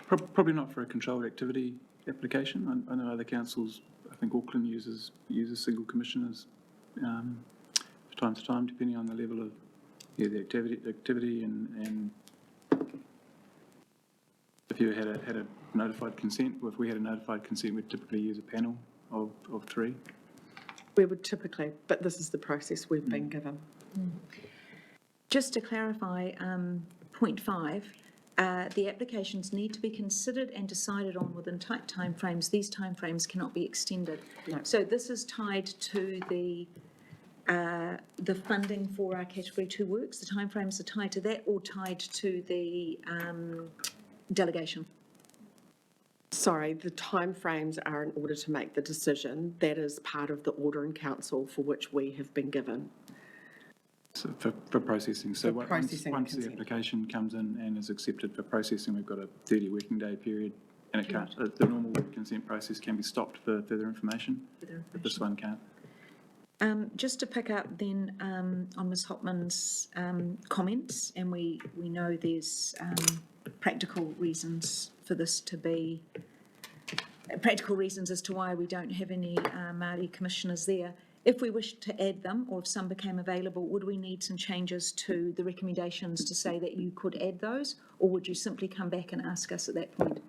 Probably not for a controlled activity application. I know other councils, I think Auckland uses single commissioners from time to time, depending on the level of the activity and if you had a notified consent, or if we had a notified consent, we'd typically use a panel of three. We would typically, but this is the process we've been given. Just to clarify, point 5, the applications need to be considered and decided on within tight timeframes. These timeframes cannot be extended. No. So this is tied to the funding for our Category 2 works. The timeframes are tied to that, or tied to the delegation. Sorry, the timeframes are in order to make the decision. That is part of the order in council for which we have been given. So for processing. So For processing once the consent. application comes in and is accepted for processing, we've got a 30 working day period, and it can't. The normal consent process can be stopped for further information, but this one can't. Just to pick up then on Ms Hopman's comments, and we know there's practical reasons for this to be, practical reasons as to why we don't have any Māori commissioners there. If we wish to add them, or if some became available, would we need some changes to the recommendations to say that you could add those, or would you simply come back and ask us at that point?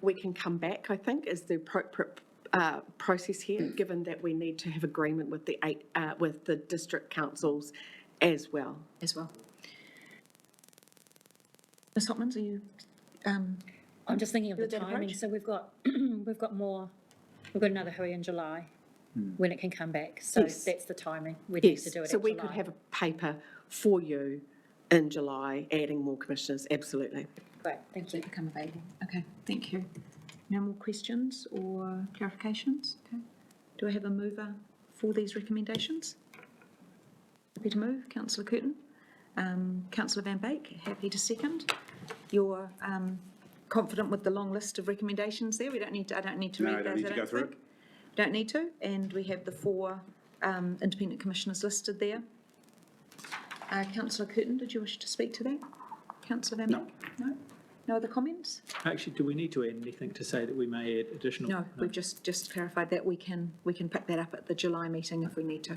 We can come back, I think, is the appropriate process here, given that we need to have agreement with the district councils as well. Ms Hopmans, are you? I'm just thinking of the With that timing. approach? So we've got another hui in July when it can come back. So Yes. that's the timing. We need to do it So in we July. could have a paper for you in July, adding more commissioners, absolutely. Great, thank you. Become available. Okay, thank you. No more questions or clarifications? Okay. Do I have a mover for these recommendations? Happy to move, Councillor Curtin. Councillor Van Beek, happy to second. You're confident with the long list of recommendations there? I don't need to read those, No, I don't need to go through it. Don't need to, and we have the 4 independent commissioners listed there. Councillor Curtin, did you wish to speak to that? Councillor Van Beek? No? No other comments? Actually, do we need to add anything to say that we may add additional? No, we've just clarified that. We can pick that up at the July meeting if we need to.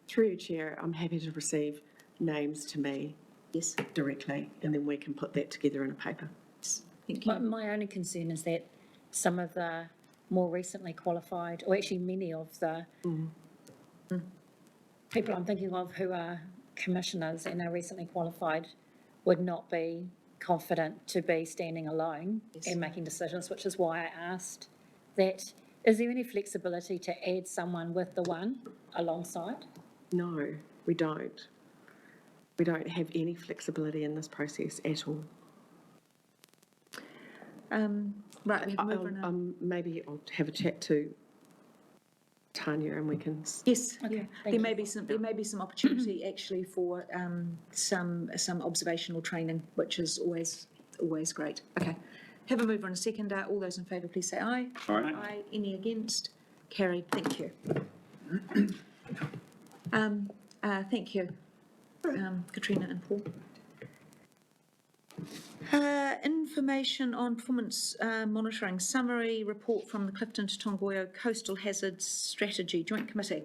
Through you, Chair, I'm happy to receive names to me Yes, directly, and then we can put that together in a paper. thank you. My only concern is that some of the more recently qualified, or actually many of the people I'm thinking of who are commissioners and are recently qualified would not be confident to be standing alone and making decisions, which is why I asked that. Is there any flexibility to add someone with the one alongside? No, we don't. We don't have any flexibility in this process at all. Right, we have a mover and a... Maybe I'll have a chat to Tanya and we can. Yes, Okay, yeah. thank There may be some opportunity actually for some observational training, which is always great. Okay, have a mover and a seconder. All those in favour, please say aye. Aye. Aye. Any against? Carried. Thank you. Thank you, Katrina and Paul. Information on performance monitoring summary report from the Clifton to Tongoyo Coastal Hazards Strategy Joint Committee.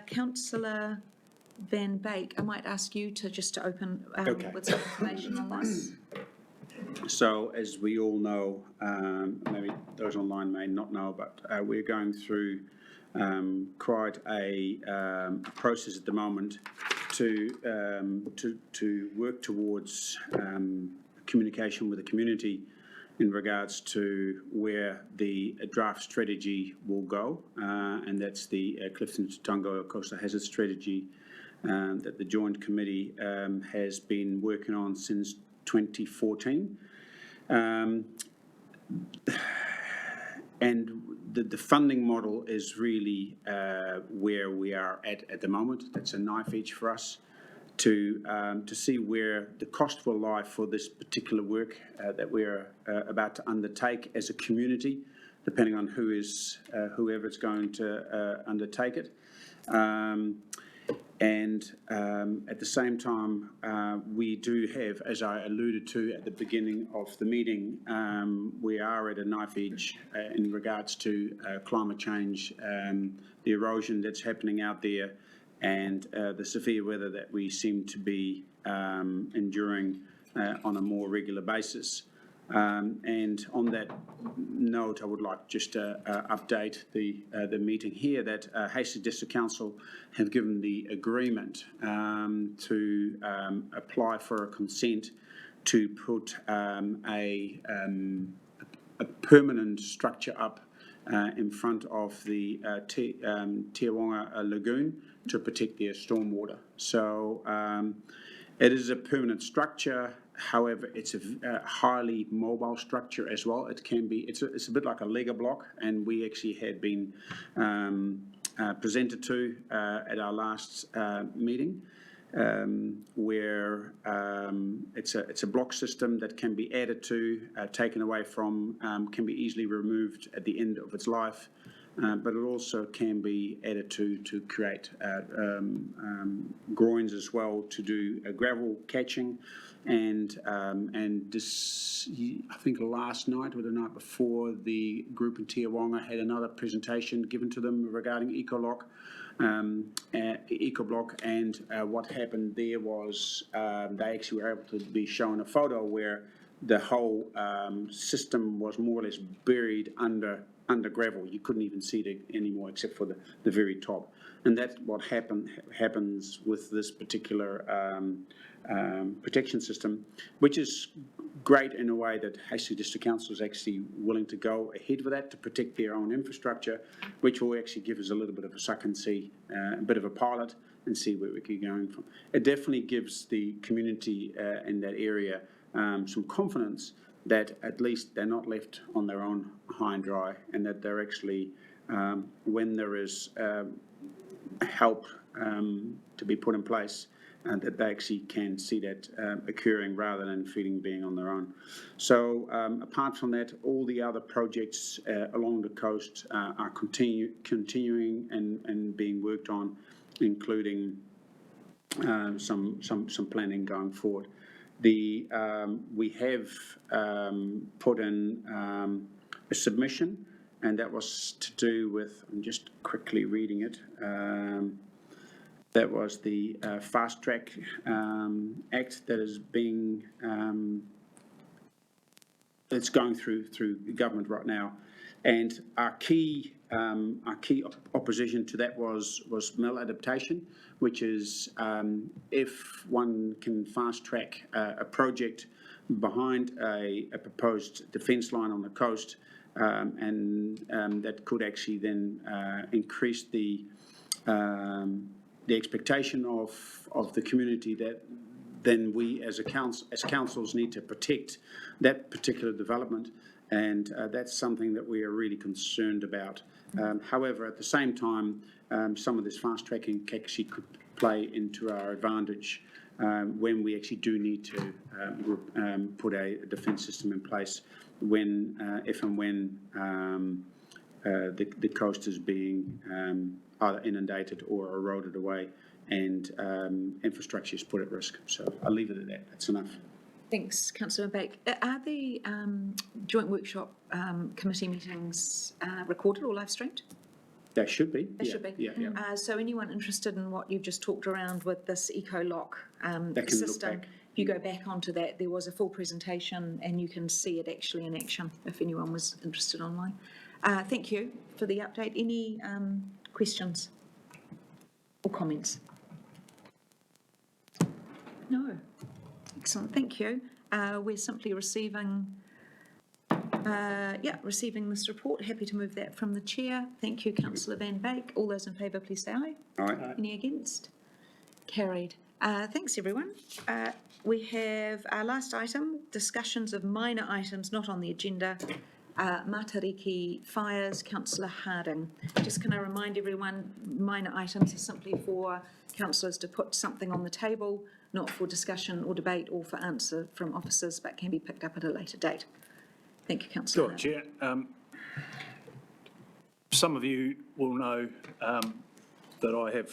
Councillor Van Beek, I might ask you to open with some information on this. So as we all know, maybe those online may not know, but we're going through quite a process at the moment to work towards communication with the community in regards to where the draft strategy will go, and that's the Clifton to Tongoyo Coastal Hazard Strategy that the Joint Committee has been working on since 2014. And the funding model is really where we are at the moment. That's a knife edge for us to see where the cost will lie for this particular work that we're about to undertake as a community, depending on whoever is going to undertake it. And at the same time, we do have, as I alluded to at the beginning of the meeting, we are at a knife edge in regards to climate change, the erosion that's happening out there, and the severe weather that we seem to be enduring on a more regular basis. And on that note, I would like just to update the meeting here that Hastings District Council have given the agreement to apply for a consent to put a permanent structure up in front of the Tiawonga Lagoon to protect their stormwater. So it is a permanent structure. However, it's a highly mobile structure as well. It can be, it's a bit like a Lego block, and we actually had been presented to at our last meeting, where it's a block system that can be added to, taken away from, can be easily removed at the end of its life. but it also can be added to create groins as well to do gravel catching. And this, I think last night or the night before, the group in Tiawonga had another presentation given to them regarding EcoBlock, and what happened there was they actually were able to be shown a photo where the whole system was more or less buried under gravel. You couldn't even see it anymore except for the very top. And that's what happens with this particular protection system, which is great in a way that Hastings District Council is actually willing to go ahead with that to protect their own infrastructure, which will actually give us a little bit of a suck and see, a bit of a pilot and see where we keep going from. It definitely gives the community in that area some confidence that at least they're not left on their own high and dry, and that they're actually, when there is help to be put in place, that they actually can see that occurring rather than feeling being on their own. So apart from that, all the other projects along the coast are continuing and being worked on, including some planning going forward. We have put in a submission, and that was to do with, I'm just quickly reading it, that was the Fast Track Act that is being, it's going through the government right now. And our key opposition to that was maladaptation, which is if one can fast track a project behind a proposed defence line on the coast, and that could actually then increase the expectation of the community that then we as councils need to protect that particular development. And that's something that we are really concerned about. However, at the same time, some of this fast tracking actually could play into our advantage when we actually do need to put a defence system in place when, if and when the coast is being either inundated or eroded away and infrastructure is put at risk. So I'll leave it at that. That's enough. Thanks, Councillor Bake. Are the joint workshop committee meetings recorded or live streamed? They should be. They should be. Yeah. So anyone interested in what you've just talked around with this EcoLock They can look system, back. if you go back onto that, there was a full presentation and you can see it actually in action if anyone was interested online. Thank you for the update. Any questions or comments? No. Excellent, thank you. We're simply receiving this report. Happy to move that from the chair. Thank you, Councillor Van Bake. All those in favour, please say aye. Aye. Any against? Carried. Thanks, everyone. We have our last item, discussions of minor items not on the agenda. Matariki Fires, Councillor Harding. Just can I remind everyone, minor items are simply for councillors to put something on the table, not for discussion or debate or for answer from officers, but can be picked up at a later date. Thank you, Councillor. Sure, Chair. Some of you will know that I have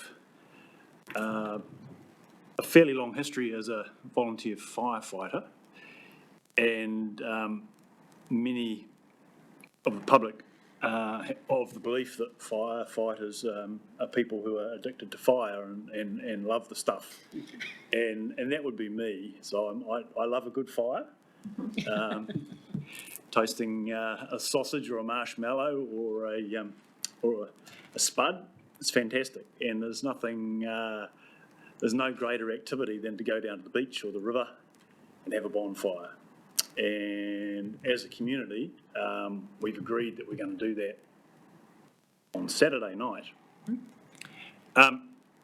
a fairly long history as a volunteer firefighter, and many of the public of the belief that firefighters are people who are addicted to fire and love the stuff, and that would be me. So I love a good fire. Toasting a sausage or a marshmallow or a spud, it's fantastic. And there's no greater activity than to go down to the beach or the river and have a bonfire. And as a community, we've agreed that we're going to do that on Saturday night.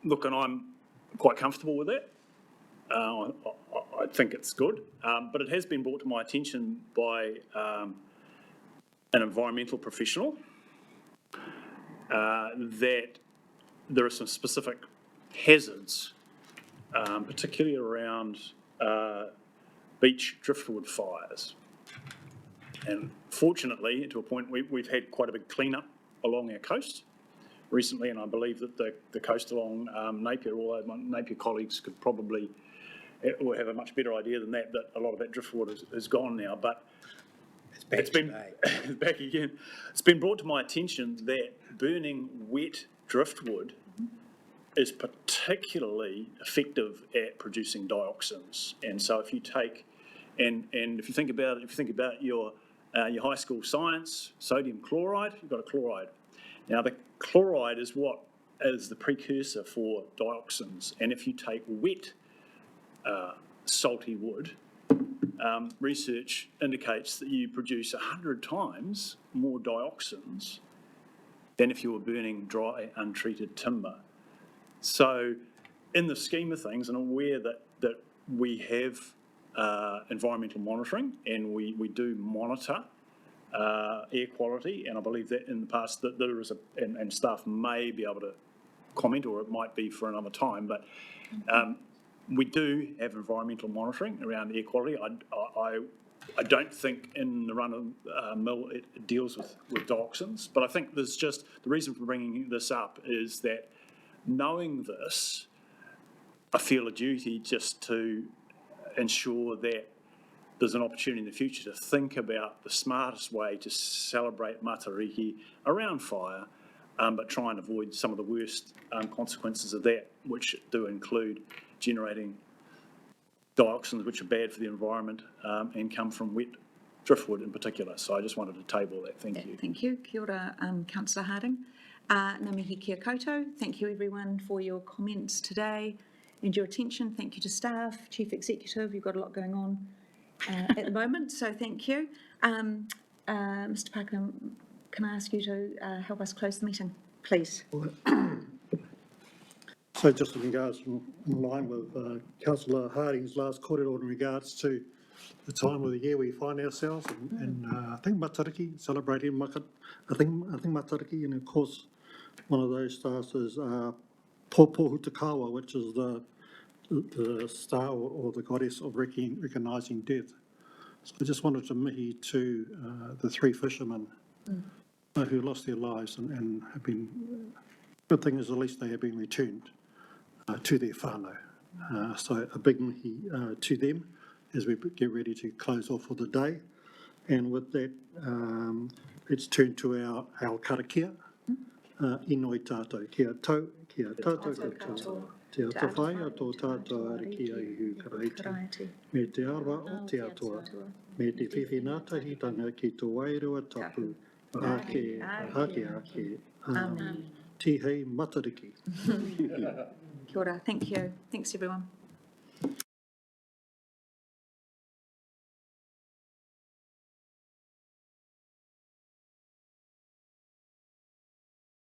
Look, and I'm quite comfortable with that. I think it's good, but it has been brought to my attention by an environmental professional that there are some specific hazards, particularly around beach driftwood fires. And fortunately, to a point, we've had quite a big clean-up along our coast recently, and I believe that the coast along Napier, although my Napier colleagues could probably will have a much better idea than that, a lot of that driftwood is gone now, but it's been back again. It's been brought to my attention that burning wet driftwood is particularly effective at producing dioxins. And so if you take, and if you think about it, if you think about your high school science, sodium chloride, you've got a chloride. Now the chloride is what is the precursor for dioxins. And if you take wet salty wood, research indicates that you produce 100 times more dioxins than if you were burning dry, untreated timber. So in the scheme of things, and aware that we have environmental monitoring and we do monitor air quality, and I believe that in the past that there is and staff may be able to comment, or it might be for another time, but we do have environmental monitoring around air quality. I don't think in the run-of-mill it deals with dioxins, but I think there's just, the reason for bringing this up is that knowing this, I feel a duty just to ensure that there's an opportunity in the future to think about the smartest way to celebrate Matariki around fire, but try and avoid some of the worst consequences of that, which do include generating dioxins which are bad for the environment and come from wet driftwood in particular. So I just wanted to table that. Thank you. Thank you. Kia ora, Councillor Harding. Ngā mihi kia koutou. Thank you everyone for your comments today and your attention. Thank you to staff, Chief Executive. You've got a lot going on at the moment, so thank you. Mr. Parker, can I ask you to help us close the meeting, please? So just in regards, in line with Councillor Harding's last kōrero in regards to the time of the year we find ourselves, and I think Matariki, celebrating I think Matariki, and of course one of those stars is Pōpō Hutakawa, which is the star or the goddess of recognising death. So I just wanted to mihi to the three fishermen who lost their lives and have been, good thing is at least they have been returned to their whānau. So a big mihi to them as we get ready to close off for the day. And with that, let's turn to our karakia. Inoi tātou, kia tātou katoa. Te ata whai a tō tātou ara ki ai hu karaiti. Me te awa o te atua. Me te whiwhinatahitanga ki tō wairua tapu. Ake, ake. Amen. Tihei Matariki. Kia ora. Thank you. Thanks everyone.